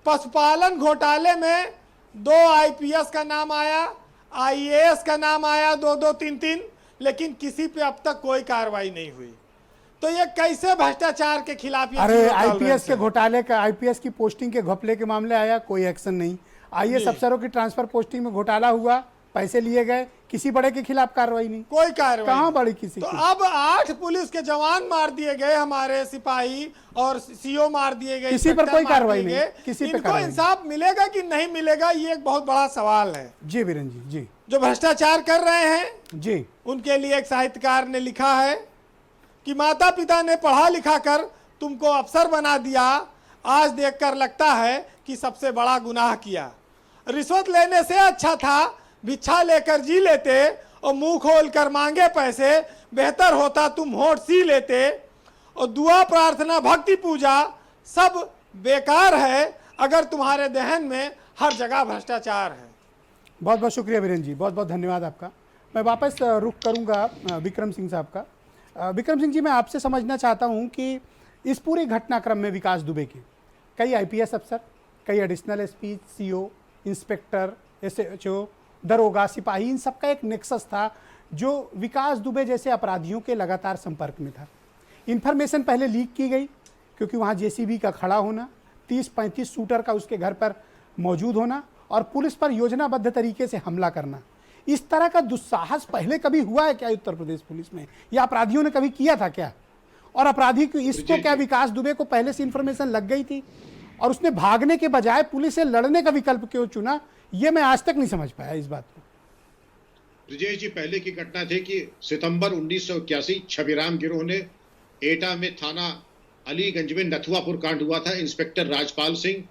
पशुपालन घोटाले में 2 आईपीएस का नाम आया, आईएएस का नाम आया, 2-2, 3-3, लेकिन किसी पे अब तक कोई कार्रवाई नहीं हुई। तो ये कैसे भ्रष्टाचार के खिलाफ? अरे आईपीएस के घोटाले का, आईपीएस की पोस्टिंग के घपले के मामले आया, कोई एक्शन नहीं। आईएएस अफसरों की ट्रांसफर पोस्टिंग में घोटाला हुआ, पैसे लिए गए, किसी बड़े के खिलाफ कार्रवाई नहीं, कोई कार्रवाई कहाँ बड़ी किसी तो की? अब 8 पुलिस के जवान मार दिए गए, हमारे सिपाही और सीओ मार दिए गए, किसी पर कोई कार्रवाई नहीं, किसी पे इनको कार्रवाई इंसाफ मिलेगा कि नहीं मिलेगा, ये एक बहुत बड़ा सवाल है। जी वीरेंद्र जी। जी, जो भ्रष्टाचार कर रहे हैं जी, उनके लिए एक साहित्यकार ने लिखा है कि माता पिता ने पढ़ा लिखा कर तुमको अफसर बना दिया, आज देखकर लगता है कि सबसे बड़ा गुनाह किया। रिश्वत लेने से अच्छा था भिक्षा लेकर जी लेते और मुंह खोल कर मांगे पैसे, बेहतर होता तुम होठ सी लेते। और दुआ प्रार्थना भक्ति पूजा सब बेकार है अगर तुम्हारे दहन में हर जगह भ्रष्टाचार है। बहुत बहुत शुक्रिया वीरेंद्र जी, बहुत बहुत धन्यवाद आपका। मैं वापस रुख करूंगा विक्रम सिंह साहब का। विक्रम सिंह जी, मैं आपसे समझना चाहता हूं कि इस पूरे घटनाक्रम में विकास दुबे के कई आईपीएस अफसर, कई additional SP, CO, inspector, SHO, दरोगा, सिपाही, इन सबका एक नेक्सस था जो विकास दुबे जैसे अपराधियों के लगातार संपर्क में था। इन्फॉर्मेशन पहले लीक की गई क्योंकि वहाँ जेसीबी का खड़ा होना, 30-35 शूटर का उसके घर पर मौजूद होना और पुलिस पर योजनाबद्ध तरीके से हमला करना। इस तरह का दुस्साहस पहले कभी हुआ है क्या उत्तर प्रदेश पुलिस में, या अपराधियों ने कभी किया था क्या? और अपराधी को इसको क्या विकास दुबे को पहले से इन्फॉर्मेशन लग गई थी और उसने भागने के बजाय पुलिस से लड़ने का विकल्प क्यों चुना? ये मैं आज तक नहीं समझ पाया इस बात को। ब्रजेश जी, पहले की घटना थी कि सितंबर 1981 छबिराम गिरोह ने एटा में थाना अलीगंज में नथुआपुर कांड हुआ था। इंस्पेक्टर राजपाल सिंह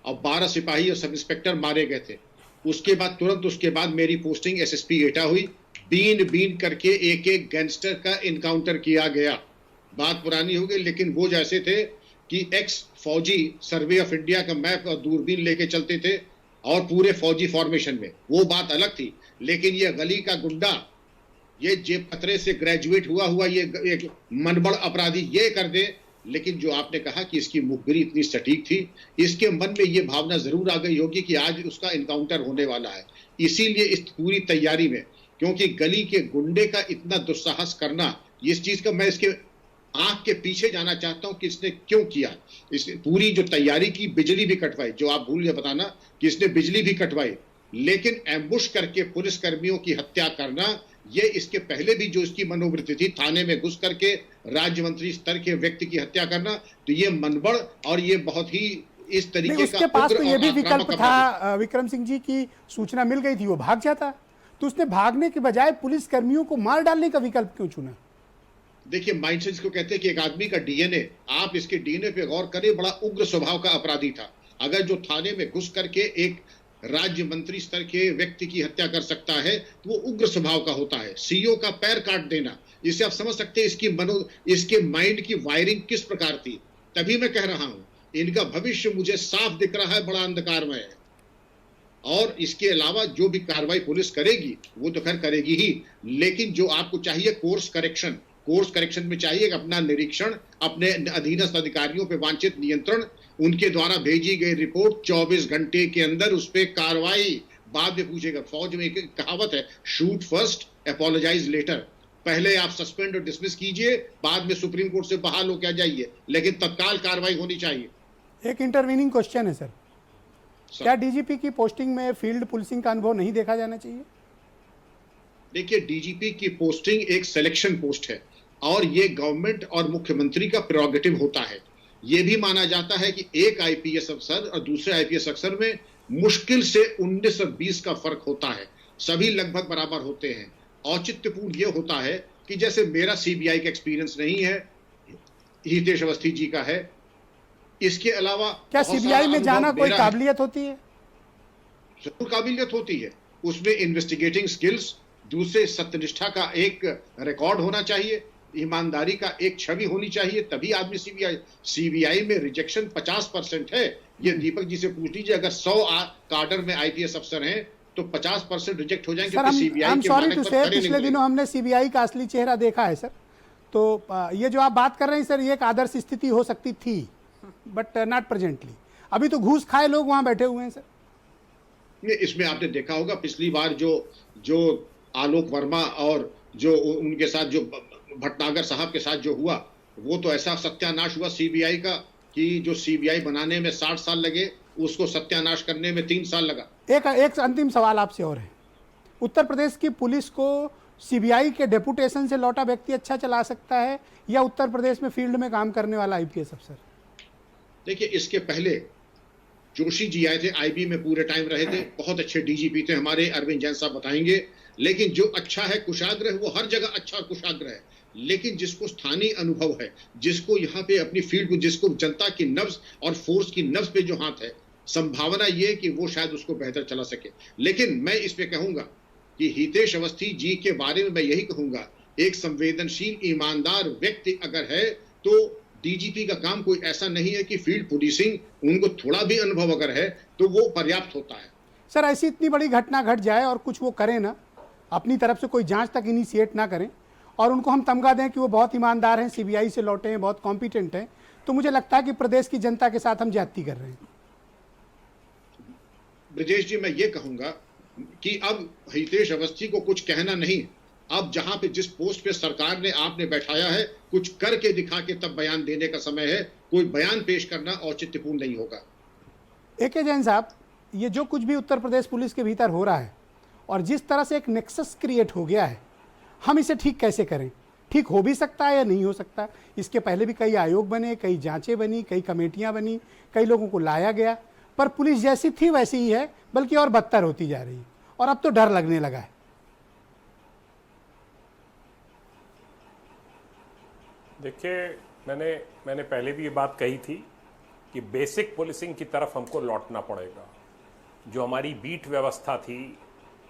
और 12 सिपाही और सब इंस्पेक्टर मारे गए थे। उसके बाद तुरंत उसके बाद मेरी पोस्टिंग एसएसपी एटा हुई। बीन बीन करके एक एक गैंगस्टर का इनकाउंटर किया गया। बात पुरानी हो गई, लेकिन वो जैसे थे कि एक्स फौजी सर्वे ऑफ इंडिया का मैप और दूरबीन लेके चलते थे और पूरे फौजी फॉर्मेशन में, वो बात अलग थी। लेकिन ये गली का गुंडा, ये जेब कतरे से ग्रेजुएट हुआ ये एक मनबड़ अपराधी ये कर दे। लेकिन जो आपने कहा कि इसकी मुखबिरी इतनी सटीक थी, इसके मन में ये भावना जरूर आ गई होगी कि आज उसका इनकाउंटर होने वाला है। इसीलिए इस पूरी तैयारी में, क्योंकि गली के गुंडे का इतना दुस्साहस करना, इस चीज का मैं इसके आंख के पीछे जाना चाहता हूं कि इसने क्यों किया। इस पूरी जो तैयारी की, बिजली भी कटवाई, जो आप भूल गए बताना कि इसने बिजली भी कटवाई, लेकिन एम्बुश करके पुलिस कर्मियों की हत्या करना, ये इसके पहले भी जो इसकी मनोवृत्ति थी, थाने में घुस करके राज्य मंत्री स्तर के व्यक्ति की हत्या करना, तो ये मनबड़ और ये बहुत ही इस तरीके का उसके पास तो ये भी विकल्प था विक्रम सिंह जी की सूचना मिल गई थी, वो भाग जाता। तो उसने भागने के बजाय पुलिस कर्मियों को मार डालने का विकल्प क्यों चुना? देखिए, माइंडसेट को कहते हैं कि एक आदमी का डीएनए, आप इसके डीएनए पे गौर करें, बड़ा उग्र स्वभाव का अपराधी था। अगर जो थाने में घुस करके एक राज्य मंत्री स्तर के व्यक्ति की हत्या कर सकता है तो वो उग्र स्वभाव का होता है। सीईओ का पैर काट देना, इससे आप समझ सकते हैं इसके माइंड की वायरिंग किस प्रकार थी। तभी मैं कह रहा हूं, इनका भविष्य मुझे साफ दिख रहा है, बड़ा अंधकारमय है। और इसके अलावा जो भी कार्रवाई पुलिस करेगी वो तो खैर करेगी ही, लेकिन जो आपको चाहिए कोर्स करेक्शन में चाहिए अपना निरीक्षण, अपने अधीनस्थ अधिकारियों पे वांछित नियंत्रण, उनके द्वारा भेजी गई रिपोर्ट 24 घंटे के अंदर उस पर कार्रवाई। बाद में पूछेगा, फौज में एक कहावत है, शूट फर्स्ट अपोलोजाइज लेटर। पहले आप सस्पेंड और डिसमिस कीजिए, बाद में सुप्रीम कोर्ट से बहाल होकर आ जाइए, लेकिन तत्काल कार्रवाई होनी चाहिए। एक इंटरवीनिंग क्वेश्चन है सर, क्या डीजीपी की पोस्टिंग में फील्ड पुलिसिंग का अनुभव नहीं देखा जाना चाहिए? देखिए, डीजीपी की पोस्टिंग एक सिलेक्शन पोस्ट है और ये गवर्नमेंट और मुख्यमंत्री का प्रेरोगेटिव होता है। ये भी माना जाता है कि एक आईपीएस अफसर और दूसरे आईपीएस अफसर में मुश्किल से 19 और 20 का फर्क होता है, सभी लगभग बराबर होते हैं। औचित्यपूर्ण ये होता है कि जैसे मेरा सीबीआई का एक्सपीरियंस नहीं है, हितेश अवस्थी जी का है। इसके अलावा क्या सीबीआई में जाना कोई काबिलियत होती है? जरूर काबिलियत होती है, उसमें इन्वेस्टिगेटिंग स्किल्स, दूसरे सत्यनिष्ठा का एक रिकॉर्ड होना चाहिए, ईमानदारी का एक छवि होनी चाहिए, तभी आदमी सीबीआई में रिजेक्शन 50% है। ये दीपक जी से पूछ लीजिए, अगर 100 काडर में आईपीएस अफसर हैं तो 50% रिजेक्ट हो जाएंगे। सीबीआई के मानक पर खड़े नहीं। पिछले दिनों हमने सीबीआई का असली चेहरा देखा है सर, तो ये जो आप बात कर रहे हैं सर, ये एक आदर्श स्थिति हो सकती थी, बट नॉट प्रेजेंटली। अभी तो घूस खाए लोग वहां बैठे हुए हैं सर। इसमें आपने देखा होगा पिछली बार जो आलोक वर्मा और जो उनके साथ जो भटनागर साहब के साथ जो हुआ, वो तो ऐसा सत्यानाश हुआ सीबीआई का कि जो सीबीआई बनाने में 60 साल लगे, उसको सत्यानाश करने में 3 साल लगा। एक अंतिम सवाल आपसे और है, उत्तर प्रदेश की पुलिस को सीबीआई के डेपुटेशन से लौटा व्यक्ति अच्छा चला सकता है या उत्तर प्रदेश में फील्ड में काम करने वाला आईपीएस अफसर? देखिए, इसके पहले जोशी जी आए थे, आईबी में पूरे टाइम रहे थे, बहुत अच्छे डीजीपी थे हमारे, अरविंद जैन साहब बताएंगे। लेकिन जो अच्छा है, कुशाग्र है, वो हर जगह अच्छा और कुशाग्र है, लेकिन जिसको स्थानीय अनुभव है, जिसको यहाँ पे अपनी फील्ड को, जिसको जनता की नब्ज और फोर्स की नब्ज पे जो हाथ है, संभावना ये कि वो शायद उसको बेहतर चला सके। लेकिन मैं इस पे कहूंगा कि हितेश अवस्थी जी के बारे में मैं यही कहूंगा, एक संवेदनशील ईमानदार व्यक्ति अगर है तो डीजीपी का काम कोई ऐसा नहीं है कि फील्ड पुलिसिंग, उनको थोड़ा भी अनुभव अगर है तो वो पर्याप्त होता है। सर, ऐसी इतनी बड़ी घटना घट जाए और कुछ वो करें ना, अपनी तरफ से कोई जांच तक इनिशिएट ना करें और उनको हम तमगा दें कि वो बहुत ईमानदार हैं, सीबीआई से लौटे हैं, बहुत कॉम्पिटेंट हैं, तो मुझे लगता है कि प्रदेश की जनता के साथ हम ज्यादती कर रहे हैं। ब्रजेश जी, मैं ये कहूंगा कि अब हितेश अवस्थी को कुछ कहना नहीं, अब जहां पे जिस पोस्ट पे सरकार ने आपने बैठाया है, कुछ करके दिखा के तब बयान देने का समय है। कोई बयान पेश करना औचित्यपूर्ण नहीं होगा। AK जैन साहब, ये जो कुछ भी उत्तर प्रदेश पुलिस के भीतर हो रहा है और जिस तरह से एक नेक्सस क्रिएट हो गया है, हम इसे ठीक कैसे करें? ठीक हो भी सकता है या नहीं हो सकता? इसके पहले भी कई आयोग बने, कई जांचें बनी, कई कमेटियां बनी, कई लोगों को लाया गया, पर पुलिस जैसी थी वैसी ही है, बल्कि और बदतर होती जा रही है और अब तो डर लगने लगा है। देखिए, मैंने पहले भी ये बात कही थी कि बेसिक पुलिसिंग की तरफ हमको लौटना पड़ेगा। जो हमारी बीट व्यवस्था थी,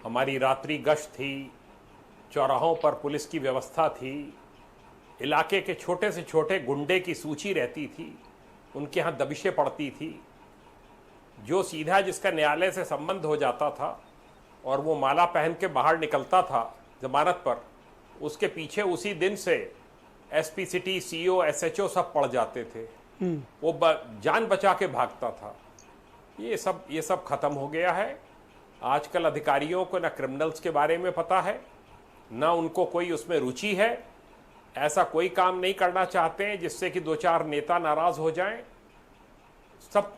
हमारी रात्रि गश्त थी, चौराहों पर पुलिस की व्यवस्था थी, इलाके के छोटे से छोटे गुंडे की सूची रहती थी, उनके यहाँ दबिशें पड़ती थी, जो सीधा जिसका न्यायालय से संबंध हो जाता था और वो माला पहन के बाहर निकलता था जमानत पर, उसके पीछे उसी दिन से एसपी सिटी, सीओ, एसएचओ सब पड़ जाते थे। वो जान बचा के भागता था। ये सब खत्म हो गया है। आजकल अधिकारियों को ना क्रिमिनल्स के बारे में पता है, ना उनको कोई उसमें रुचि है। ऐसा कोई काम नहीं करना चाहते हैं जिससे कि 2-4 नेता नाराज हो जाएं।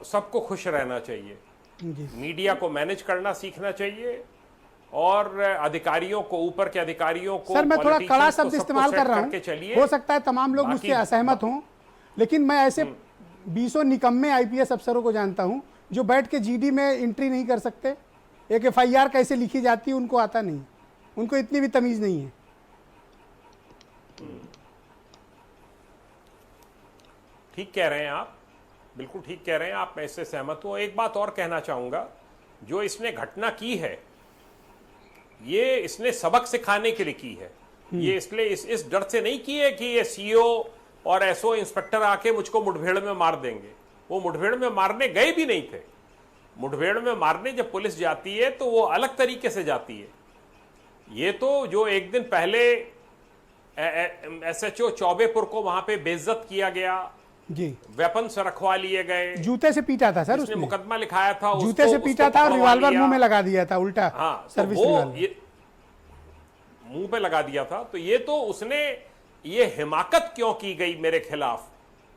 सबको खुश रहना चाहिए। मीडिया को मैनेज करना सीखना चाहिए और अधिकारियों को, ऊपर के अधिकारियों को, सर मैं थोड़ा कड़ा शब्द इस्तेमाल कर रहा हूँ, हो सकता है तमाम लोग मुझसे असहमत हों, लेकिन मैं ऐसे 20 निकम्मे आईपीएस अफसरों को जानता हूं जो बैठ के जीडी में एंट्री नहीं कर सकते, एक FIR कैसे लिखी जाती है उनको आता नहीं। उनको इतनी भी तमीज नहीं है। ठीक कह रहे हैं आप, बिल्कुल ठीक कह रहे हैं आप, मैं इससे सहमत हूं। एक बात और कहना चाहूंगा, जो इसने घटना की है ये इसने सबक सिखाने के लिए की है। ये इसलिए इस डर से नहीं की है कि ये सीओ और एसओ इंस्पेक्टर आके मुझको मुठभेड़ में मार देंगे। वो मुठभेड़ में मारने गए भी नहीं थे। मुठभेड़ में मारने जब पुलिस जाती है तो वो अलग तरीके से जाती है। ये तो जो एक दिन पहले एसएचओ चौबेपुर को वहां पे बेइज्जत किया गया, जी, वेपन्स रखवा लिए गए, जूते से पीटा था सर, उसने मुकदमा लिखाया था, जूते से पीटा था और रिवॉल्वर मुंह में लगा दिया था, उल्टा। हाँ, सर्विस तो वो मुंह पे लगा दिया था। तो ये तो उसने ये हिमाकत क्यों की गई मेरे खिलाफ,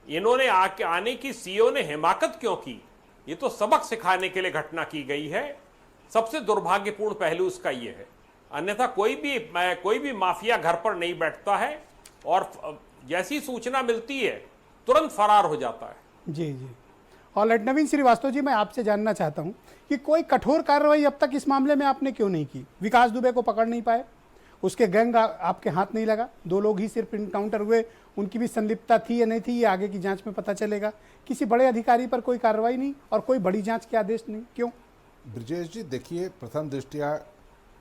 इन्होंने आने की सीओ ने हिमाकत क्यों की, ये तो सबक सिखाने के लिए घटना की गई है। सबसे दुर्भाग्यपूर्ण पहलू उसका ये है। अन्यथा कोई भी माफिया घर पर नहीं बैठता है और जैसी सूचना मिलती है तुरंत फरार हो जाता है। जी जी। और नवीन श्रीवास्तव जी, मैं आपसे जानना चाहता हूं कि कोई कठोर कार्रवाई अब तक इस मामले में आपने क्यों नहीं की? विकास दुबे को पकड़ नहीं पाए, उसके गैंग आपके हाथ नहीं लगा, 2 लोग ही सिर्फ इनकाउंटर हुए, उनकी भी संलिप्तता थी या नहीं थी ये आगे की जांच में पता चलेगा। किसी बड़े अधिकारी पर कोई कार्रवाई नहीं और कोई बड़ी जांच के आदेश नहीं, क्यों? ब्रजेश जी देखिए, प्रथम दृष्टया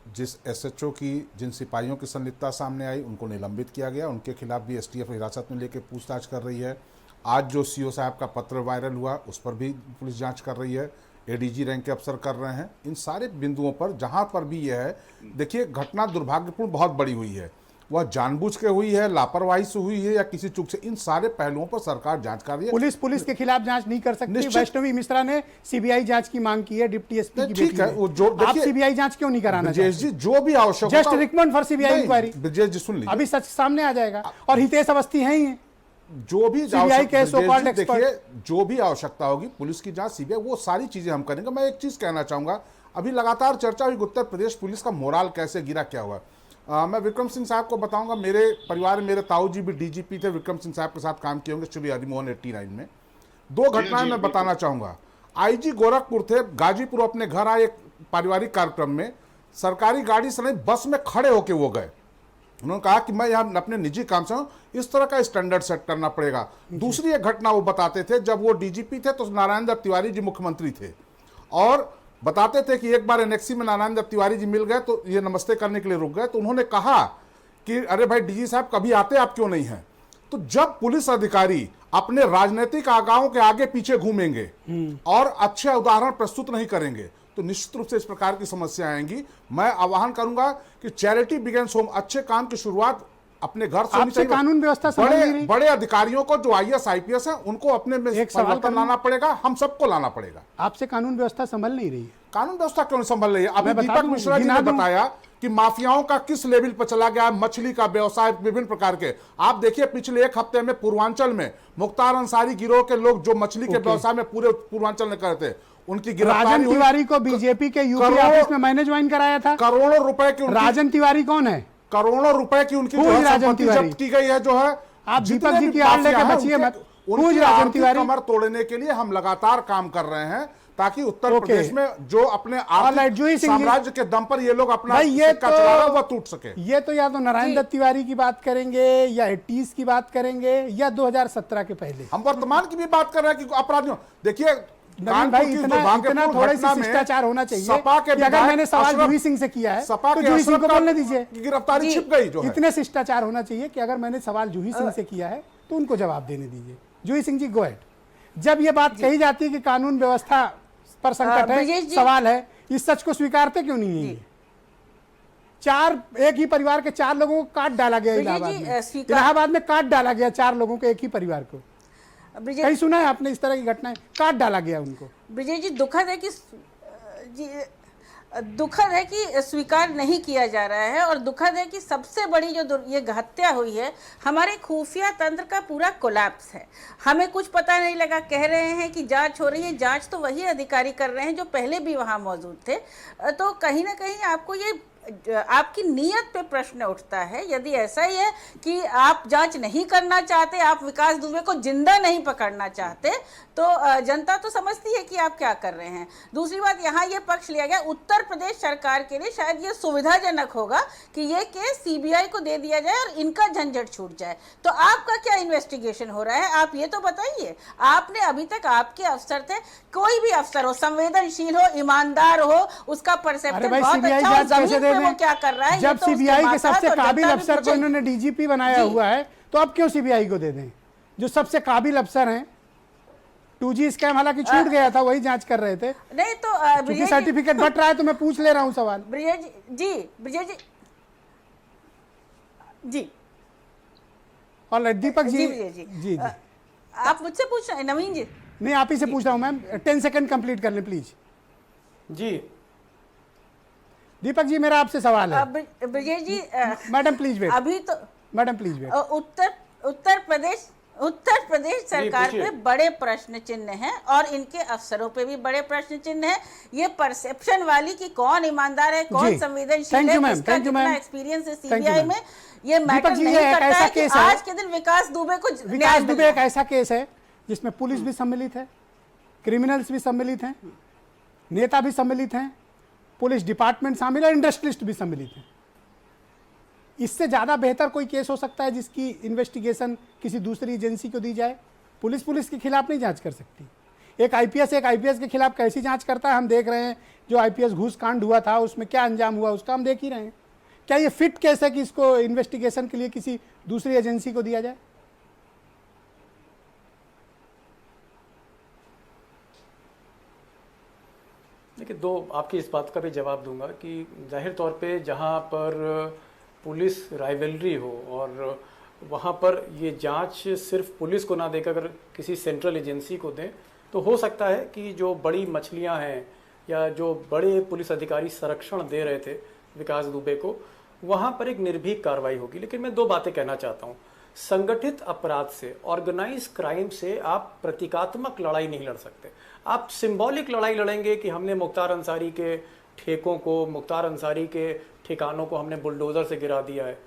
जिस एसएचओ की जिन सिपाहियों की संलिप्तता सामने आई उनको निलंबित किया गया, उनके खिलाफ भी एसटीएफ हिरासत में लेकर पूछताछ कर रही है। आज जो सीओ साहब का पत्र वायरल हुआ उस पर भी पुलिस जांच कर रही है, एडीजी रैंक के अफसर कर रहे हैं। इन सारे बिंदुओं पर जहां पर भी यह है, देखिए घटना दुर्भाग्यपूर्ण बहुत बड़ी हुई है, वह जानबूझ के हुई है, लापरवाही से हुई है या किसी चूक से, इन सारे पहलुओं पर सरकार जांच कर रही है। पुलिस के खिलाफ जांच नहीं कर सकती। वैष्णवी मिश्रा ने सीबीआई जांच की मांग की है, डिप्टी एसपी की बेटी है। वो जो आप सीबीआई जांच क्यों नहीं कराना ब्रजेश जी, जो भी आवश्यक just recommend for CBI inquiry. Brajesh ji सुन लीजिए, अभी सच सामने आ जाएगा। और हितेश अवस्थी हैं ही, जो भी देखिए जो भी आवश्यकता होगी पुलिस की जांच, सीबीआई, वो सारी चीजें हम करेंगे। मैं एक चीज कहना चाहूंगा, अभी लगातार चर्चा हुई उत्तर प्रदेश पुलिस का मोराल कैसे गिरा, क्या हुआ। मैं विक्रम सिंह साहब को बताऊंगा, मेरे परिवार में मेरे ताऊ जी भी डीजीपी थे, विक्रम सिंह साहब के साथ काम किए होंगे श्री हरिमोहन 89 में। 2 घटनाएं मैं बताना चाहूंगा। आईजी गोरखपुर थे, गाजीपुर अपने घर आए एक पारिवारिक कार्यक्रम में, सरकारी गाड़ी से नहीं बस में खड़े होके वो गए। उन्होंने कहा कि मैं यहाँ अपने निजी काम से हूँ, इस तरह का स्टैंडर्ड सेट करना पड़ेगा। दूसरी एक घटना वो बताते थे, जब वो डीजीपी थे तो नारायण दत्त तिवारी जी मुख्यमंत्री थे और बताते थे कि एक बार एनेक्सी में नारायण दत्त तिवारी जी मिल गए तो ये नमस्ते करने के लिए रुक गए, तो उन्होंने कहा कि अरे भाई डीजी साहब कभी आते, आप क्यों नहीं हैं? तो जब पुलिस अधिकारी अपने राजनीतिक आगाओं के आगे पीछे घूमेंगे और अच्छे उदाहरण प्रस्तुत नहीं करेंगे तो निश्चित रूप से इस प्रकार की समस्या आएंगी। मैं आह्वान करूंगा कि चैरिटी बिगिंस होम, अच्छे काम की शुरुआत अपने घर से होनी चाहिए। कानून व्यवस्था बड़े अधिकारियों को जो आईएएस आईपीएस हैं उनको अपने में परिवर्तन लाना पड़ेगा, हम सबको लाना पड़ेगा। आपसे कानून व्यवस्था संभल नहीं रही है। कानून व्यवस्था क्यों नहीं संभल रही है? अभी दीपक मिश्रा जी ने बताया कि माफियाओं का किस लेवल पर चला गया, मछली का व्यवसाय विभिन्न प्रकार के। आप देखिए पिछले 1 हफ्ते में पूर्वांचल में मुख्तार अंसारी गिरोह के लोग जो मछली के व्यवसाय में पूरे पूर्वांचल में करते, उनकी गिरफ्तारी। राजन तिवारी को बीजेपी के यूपी ऑफिस में मैंने ज्वाइन कराया था। करोड़ों रुपए की राजन तिवारी कौन है? करोड़ों रुपए की उनकी संपत्ति जब्त की गई है। जो है आप दीपक जी की आड़ लेके बचिए मत। उनकी राजन तिवारी कमर तोड़ने के लिए हम लगातार काम कर रहे हैं ताकि उत्तर प्रदेश में जो अपने आर्थिक साम्राज्य के दम पर ये लोग अपना सिक्का चला रहे हैं वो टूट सके। ये तो या तो नारायण दत्त तिवारी की बात करेंगे या 80s की बात करेंगे या 2017 के पहले। हम वर्तमान की भी बात कर रहे हैं कि अपराधियों, देखिए भाई इतना थोड़ा सा शिष्टाचार होना चाहिए कि अगर मैंने सवाल जूही सिंह से किया है तो जूही सिंह को बोलने दीजिए। गिरफ्तारी छिप गई जो है। इतने शिष्टाचार होना चाहिए कि अगर मैंने सवाल जूही सिंह से किया है तो उनको जवाब देने दीजिए। जूही सिंह जी गो अहेड। जब ये बात कही जाती है कि कानून व्यवस्था पर संकट है, सवाल है, इस सच को स्वीकारते क्यों नहीं है? एक ही परिवार के 4 लोगों को काट डाला गया इलाहाबाद में काट डाला गया 4 लोगों को, एक ही परिवार को। कहीं सुना है आपने इस तरह की घटनाएं? काट डाला गया उनको। ब्रिजेश जी, दुखद है कि स्वीकार नहीं किया जा रहा है और दुखद है कि सबसे बड़ी जो ये हत्या हुई है हमारे खुफिया तंत्र का पूरा कोलैप्स है। हमें कुछ पता नहीं लगा, कह रहे हैं कि जांच हो रही है, जांच तो वही अधिकारी कर रहे हैं जो पहले भी वहाँ मौजूद थे। तो कहीं ना कहीं आपको ये आपकी नीयत पे प्रश्न उठता है। यदि ऐसा ही है कि आप जांच नहीं करना चाहते, आप विकास दुबे को जिंदा नहीं पकड़ना चाहते, तो जनता तो समझती है कि आप क्या कर रहे हैं। दूसरी बात, यहाँ ये पक्ष लिया गया उत्तर प्रदेश सरकार के लिए शायद ये सुविधाजनक होगा कि ये केस सीबीआई को दे दिया जाए और इनका झंझट छूट जाए। तो आपका क्या इन्वेस्टिगेशन हो रहा है, आप ये तो बताइए। आपने अभी तक, आपके अफसर थे, कोई भी अफसर हो, संवेदनशील हो, ईमानदार हो, उसका परसेप्शन बहुत अच्छा हो, जमीन पे वो क्या कर रहा है, जब सीबीआई के सबसे काबिल अफसर को इन्होंने डीजीपी बनाया हुआ है, तो अब क्यों सीबीआई को दे दें? जो सबसे काबिल अफसर हैं, 2G स्कैम हालांकि छूट गया था, वही जांच कर रहे थे। नहीं तो क्योंकि सर्टिफिकेट बट रहा है तो मैं पूछ ले रहा हूं सवाल। ब्रिजेश जी और दीपक जी जी आप मुझसे पूछ रहे हैं? नवीन जी नहीं, आप ही से पूछ रहा हूं मैम। 10 सेकंड कंप्लीट कर लें प्लीज। जी दीपक जी, मेरा आपसे सवाल है। ब्रिजेश जी मैडम प्लीज वेट। अभी तो madam please wait. Uttar Pradesh सरकार पे बड़े प्रश्न चिन्ह हैं और इनके अफसरों पे भी बड़े प्रश्न चिन्ह हैं। ये परसेप्शन वाली कि कौन ईमानदार है, कौन संवेदनशील है, किसका कितना एक्सपीरियंस है सीबीआई में, ये मैटर नहीं करता है कि आज के दिन विकास दुबे एक ऐसा केस है जिसमें पुलिस भी सम्मिलित है, क्रिमिनल्स भी सम्मिलित हैं, नेता भी सम्मिलित हैं, पुलिस डिपार्टमेंट शामिल है, इंडस्ट्रियलिस्ट भी सम्मिलित हैं। इससे ज़्यादा बेहतर कोई केस हो सकता है जिसकी इन्वेस्टिगेशन किसी दूसरी एजेंसी को दी जाए? पुलिस के खिलाफ नहीं जांच कर सकती। एक आईपीएस के खिलाफ कैसी जांच करता है हम देख रहे हैं। जो आईपीएस घूस कांड हुआ था उसमें क्या अंजाम हुआ उसका हम देख ही रहे हैं। क्या ये फिट केस है कि इसको इन्वेस्टिगेशन के लिए किसी दूसरी एजेंसी को दिया जाए? देखिए, दो आपकी इस बात का भी जवाब दूंगा कि जाहिर तौर पे जहाँ पर पुलिस राइवलरी हो और वहाँ पर ये जांच सिर्फ पुलिस को ना देकर अगर किसी सेंट्रल एजेंसी को दें तो हो सकता है कि जो बड़ी मछलियाँ हैं या जो बड़े पुलिस अधिकारी संरक्षण दे रहे थे विकास दुबे को, वहाँ पर एक निर्भीक कार्रवाई होगी। लेकिन मैं दो बातें कहना चाहता हूँ। संगठित अपराध से, ऑर्गेनाइज क्राइम से आप प्रतीकात्मक लड़ाई नहीं लड़ सकते। आप सिंबॉलिक लड़ाई लड़ेंगे कि हमने मुख्तार अंसारी के ठेकों को, मुख्तार अंसारी के ठिकानों को हमने बुलडोजर से गिरा दिया है।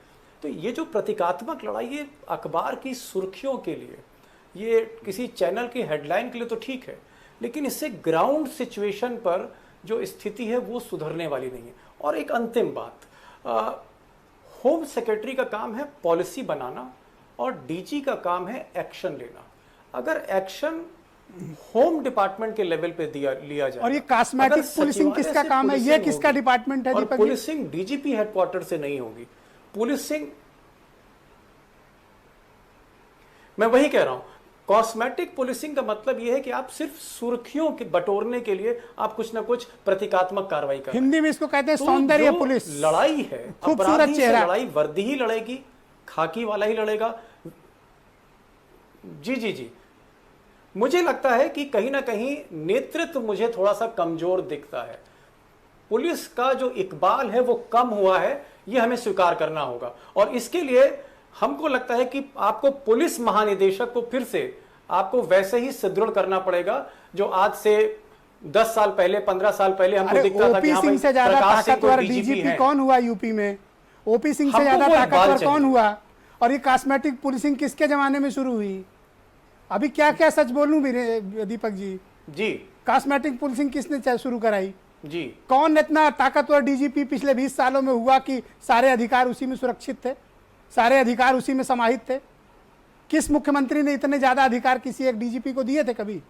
तो ये जो प्रतीकात्मक लड़ाई, ये अखबार की सुर्खियों के लिए, ये किसी चैनल की हेडलाइन के लिए तो ठीक है, लेकिन इससे ग्राउंड सिचुएशन पर जो स्थिति है वो सुधरने वाली नहीं है। और एक अंतिम बात, होम सेक्रेटरी का काम है पॉलिसी बनाना और डीजी का काम है एक्शन लेना। अगर एक्शन होम डिपार्टमेंट के लेवल पे लिया जाए, और ये कॉस्मेटिक पुलिसिंग किसका काम है? ये किसका डिपार्टमेंट है? Deepak ji, policing DGP headquarter से नहीं होगी। पुलिसिंग, मैं वही कह रहा हूं, कॉस्मेटिक पुलिसिंग का मतलब यह है कि आप सिर्फ सुर्खियों के बटोरने के लिए आप कुछ ना कुछ प्रतीकात्मक कार्रवाई कर, हिंदी में इसको कहते हैं सौंदर्य पुलिस। लड़ाई है, खूबसूरत चेहरा, लड़ाई वर्दी ही लड़ेगी, खाकी वाला ही लड़ेगा। जी, मुझे लगता है कि कहीं ना कहीं नेतृत्व मुझे थोड़ा सा कमजोर दिखता है। पुलिस का जो इकबाल है वो कम हुआ है, ये हमें स्वीकार करना होगा। और इसके लिए हमको लगता है कि आपको पुलिस महानिदेशक को फिर से आपको वैसे ही सुदृढ़ करना पड़ेगा जो आज से 10 साल पहले, 15 साल पहले हमको दिखता था कि ओपी सिंह से ज्यादा ताकतवर डीजीपी कौन हुआ यूपी में? ओपी सिंह से ज्यादा ताकतवर कौन हुआ? और ये कॉस्मेटिक पुलिसिंग किसके जमाने में शुरू हुई? अभी क्या क्या सच बोलूं दीपक जी, कॉस्मेटिक पुलिसिंग किसने शुरू कराई जी? कौन इतना ताकतवर डीजीपी पिछले 20 सालों में हुआ कि सारे अधिकार उसी में सुरक्षित थे, सारे अधिकार उसी में समाहित थे? किस मुख्यमंत्री ने इतने ज्यादा अधिकार किसी एक डीजीपी को दिए थे कभी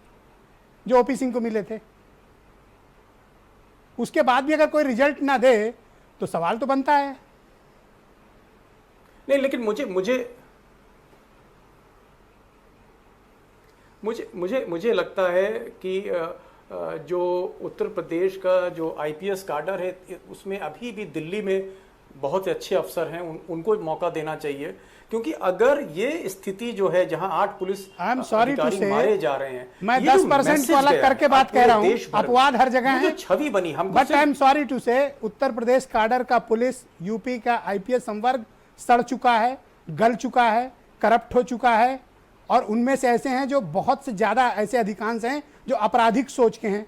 जो ओपी सिंह को मिले थे? उसके बाद भी अगर कोई रिजल्ट ना दे तो सवाल तो बनता है। नहीं, लेकिन मुझे लगता है कि जो उत्तर प्रदेश का जो आईपीएस काडर है उसमें अभी भी दिल्ली में बहुत अच्छे अफसर हैं, उनको मौका देना चाहिए। क्योंकि अगर ये स्थिति जो है जहां 8 पुलिस अधिकारी मारे जा रहे हैं, मैं 10% को अलग करके बात कह रहा हूं, अपवाद हर जगह है, छवि बनी हम। But I am sorry to say, Uttar Pradesh cadre का पुलिस, यूपी का आईपीएस संवर्ग सड़ चुका है, गल चुका है, करप्ट हो चुका है। और उनमें से ऐसे हैं जो बहुत से ज्यादा ऐसे अधिकांश हैं जो आपराधिक सोच के हैं,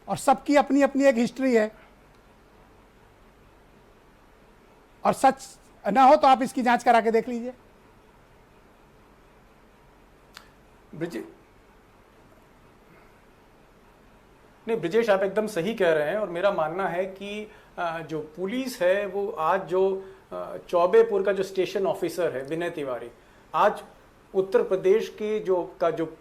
और सबकी अपनी अपनी एक हिस्ट्री है। और सच ना हो तो आप इसकी जांच करा के देख लीजिए। ब्रिजेश, आप एकदम सही कह रहे हैं और मेरा मानना है कि जो पुलिस है वो आज जो चौबेपुर का जो स्टेशन ऑफिसर है विनय तिवारी, आज उत्तर प्रदेश की जो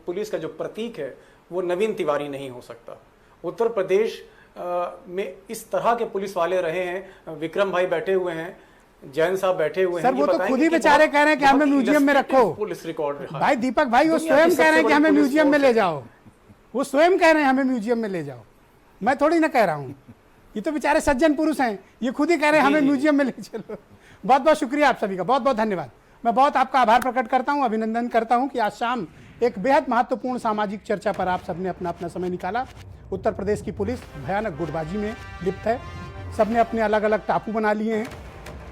पुलिस का जो प्रतीक है वो नवीन तिवारी नहीं हो सकता। उत्तर प्रदेश में इस तरह के पुलिस वाले रहे हैं, विक्रम भाई बैठे हुए हैं, जैन साहब बैठे हुए हैं। सर वो तो खुद ही बेचारे कह रहे हैं कि हमें म्यूजियम में रखो। पुलिस रिकॉर्ड भाई दीपक भाई वो स्वयं कह रहे हैं कि हमें म्यूजियम में ले जाओ, वो स्वयं कह रहे हैं हमें म्यूजियम में ले जाओ, मैं थोड़ी ना कह रहा हूँ। ये तो बेचारे सज्जन पुरुष हैं, ये खुद ही कह रहे हैं हमें म्यूजियम में ले चलो। बहुत बहुत शुक्रिया आप सभी का, बहुत बहुत धन्यवाद। मैं बहुत आपका आभार प्रकट करता हूँ, अभिनंदन करता हूँ कि आज शाम एक बेहद महत्वपूर्ण सामाजिक चर्चा पर आप सबने अपना अपना समय निकाला। उत्तर प्रदेश की पुलिस भयानक गुटबाजी में लिप्त है, सबने अपने अलग अलग टापू बना लिए हैं।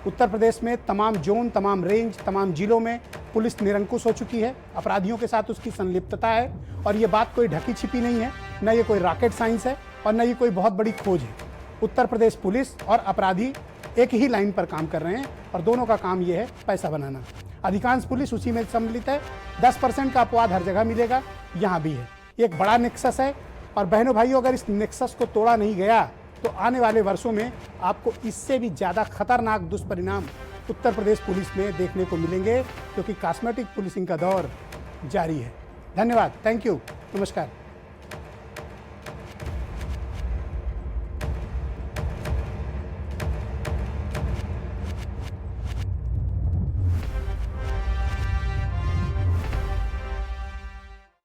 उत्तर प्रदेश में तमाम जोन, तमाम रेंज, तमाम जिलों में पुलिस निरंकुश हो चुकी है, अपराधियों के साथ उसकी संलिप्तता है और ये बात कोई ढकी छिपी नहीं है, न ये कोई रॉकेट साइंस है और न ये कोई बहुत बड़ी खोज है। उत्तर प्रदेश पुलिस और अपराधी एक ही लाइन पर काम कर रहे हैं और दोनों का काम ये है पैसा बनाना। अधिकांश पुलिस उसी में सम्मिलित है, 10% का अपवाद हर जगह मिलेगा, यहाँ भी है। ये एक बड़ा नेक्सस है और बहनों भाइयों अगर इस नेक्सस को तोड़ा नहीं गया तो आने वाले वर्षों में आपको इससे भी ज़्यादा खतरनाक दुष्परिणाम उत्तर प्रदेश पुलिस में देखने को मिलेंगे, क्योंकि कॉस्मेटिक पुलिसिंग का दौर जारी है। धन्यवाद, थैंक यू, नमस्कार।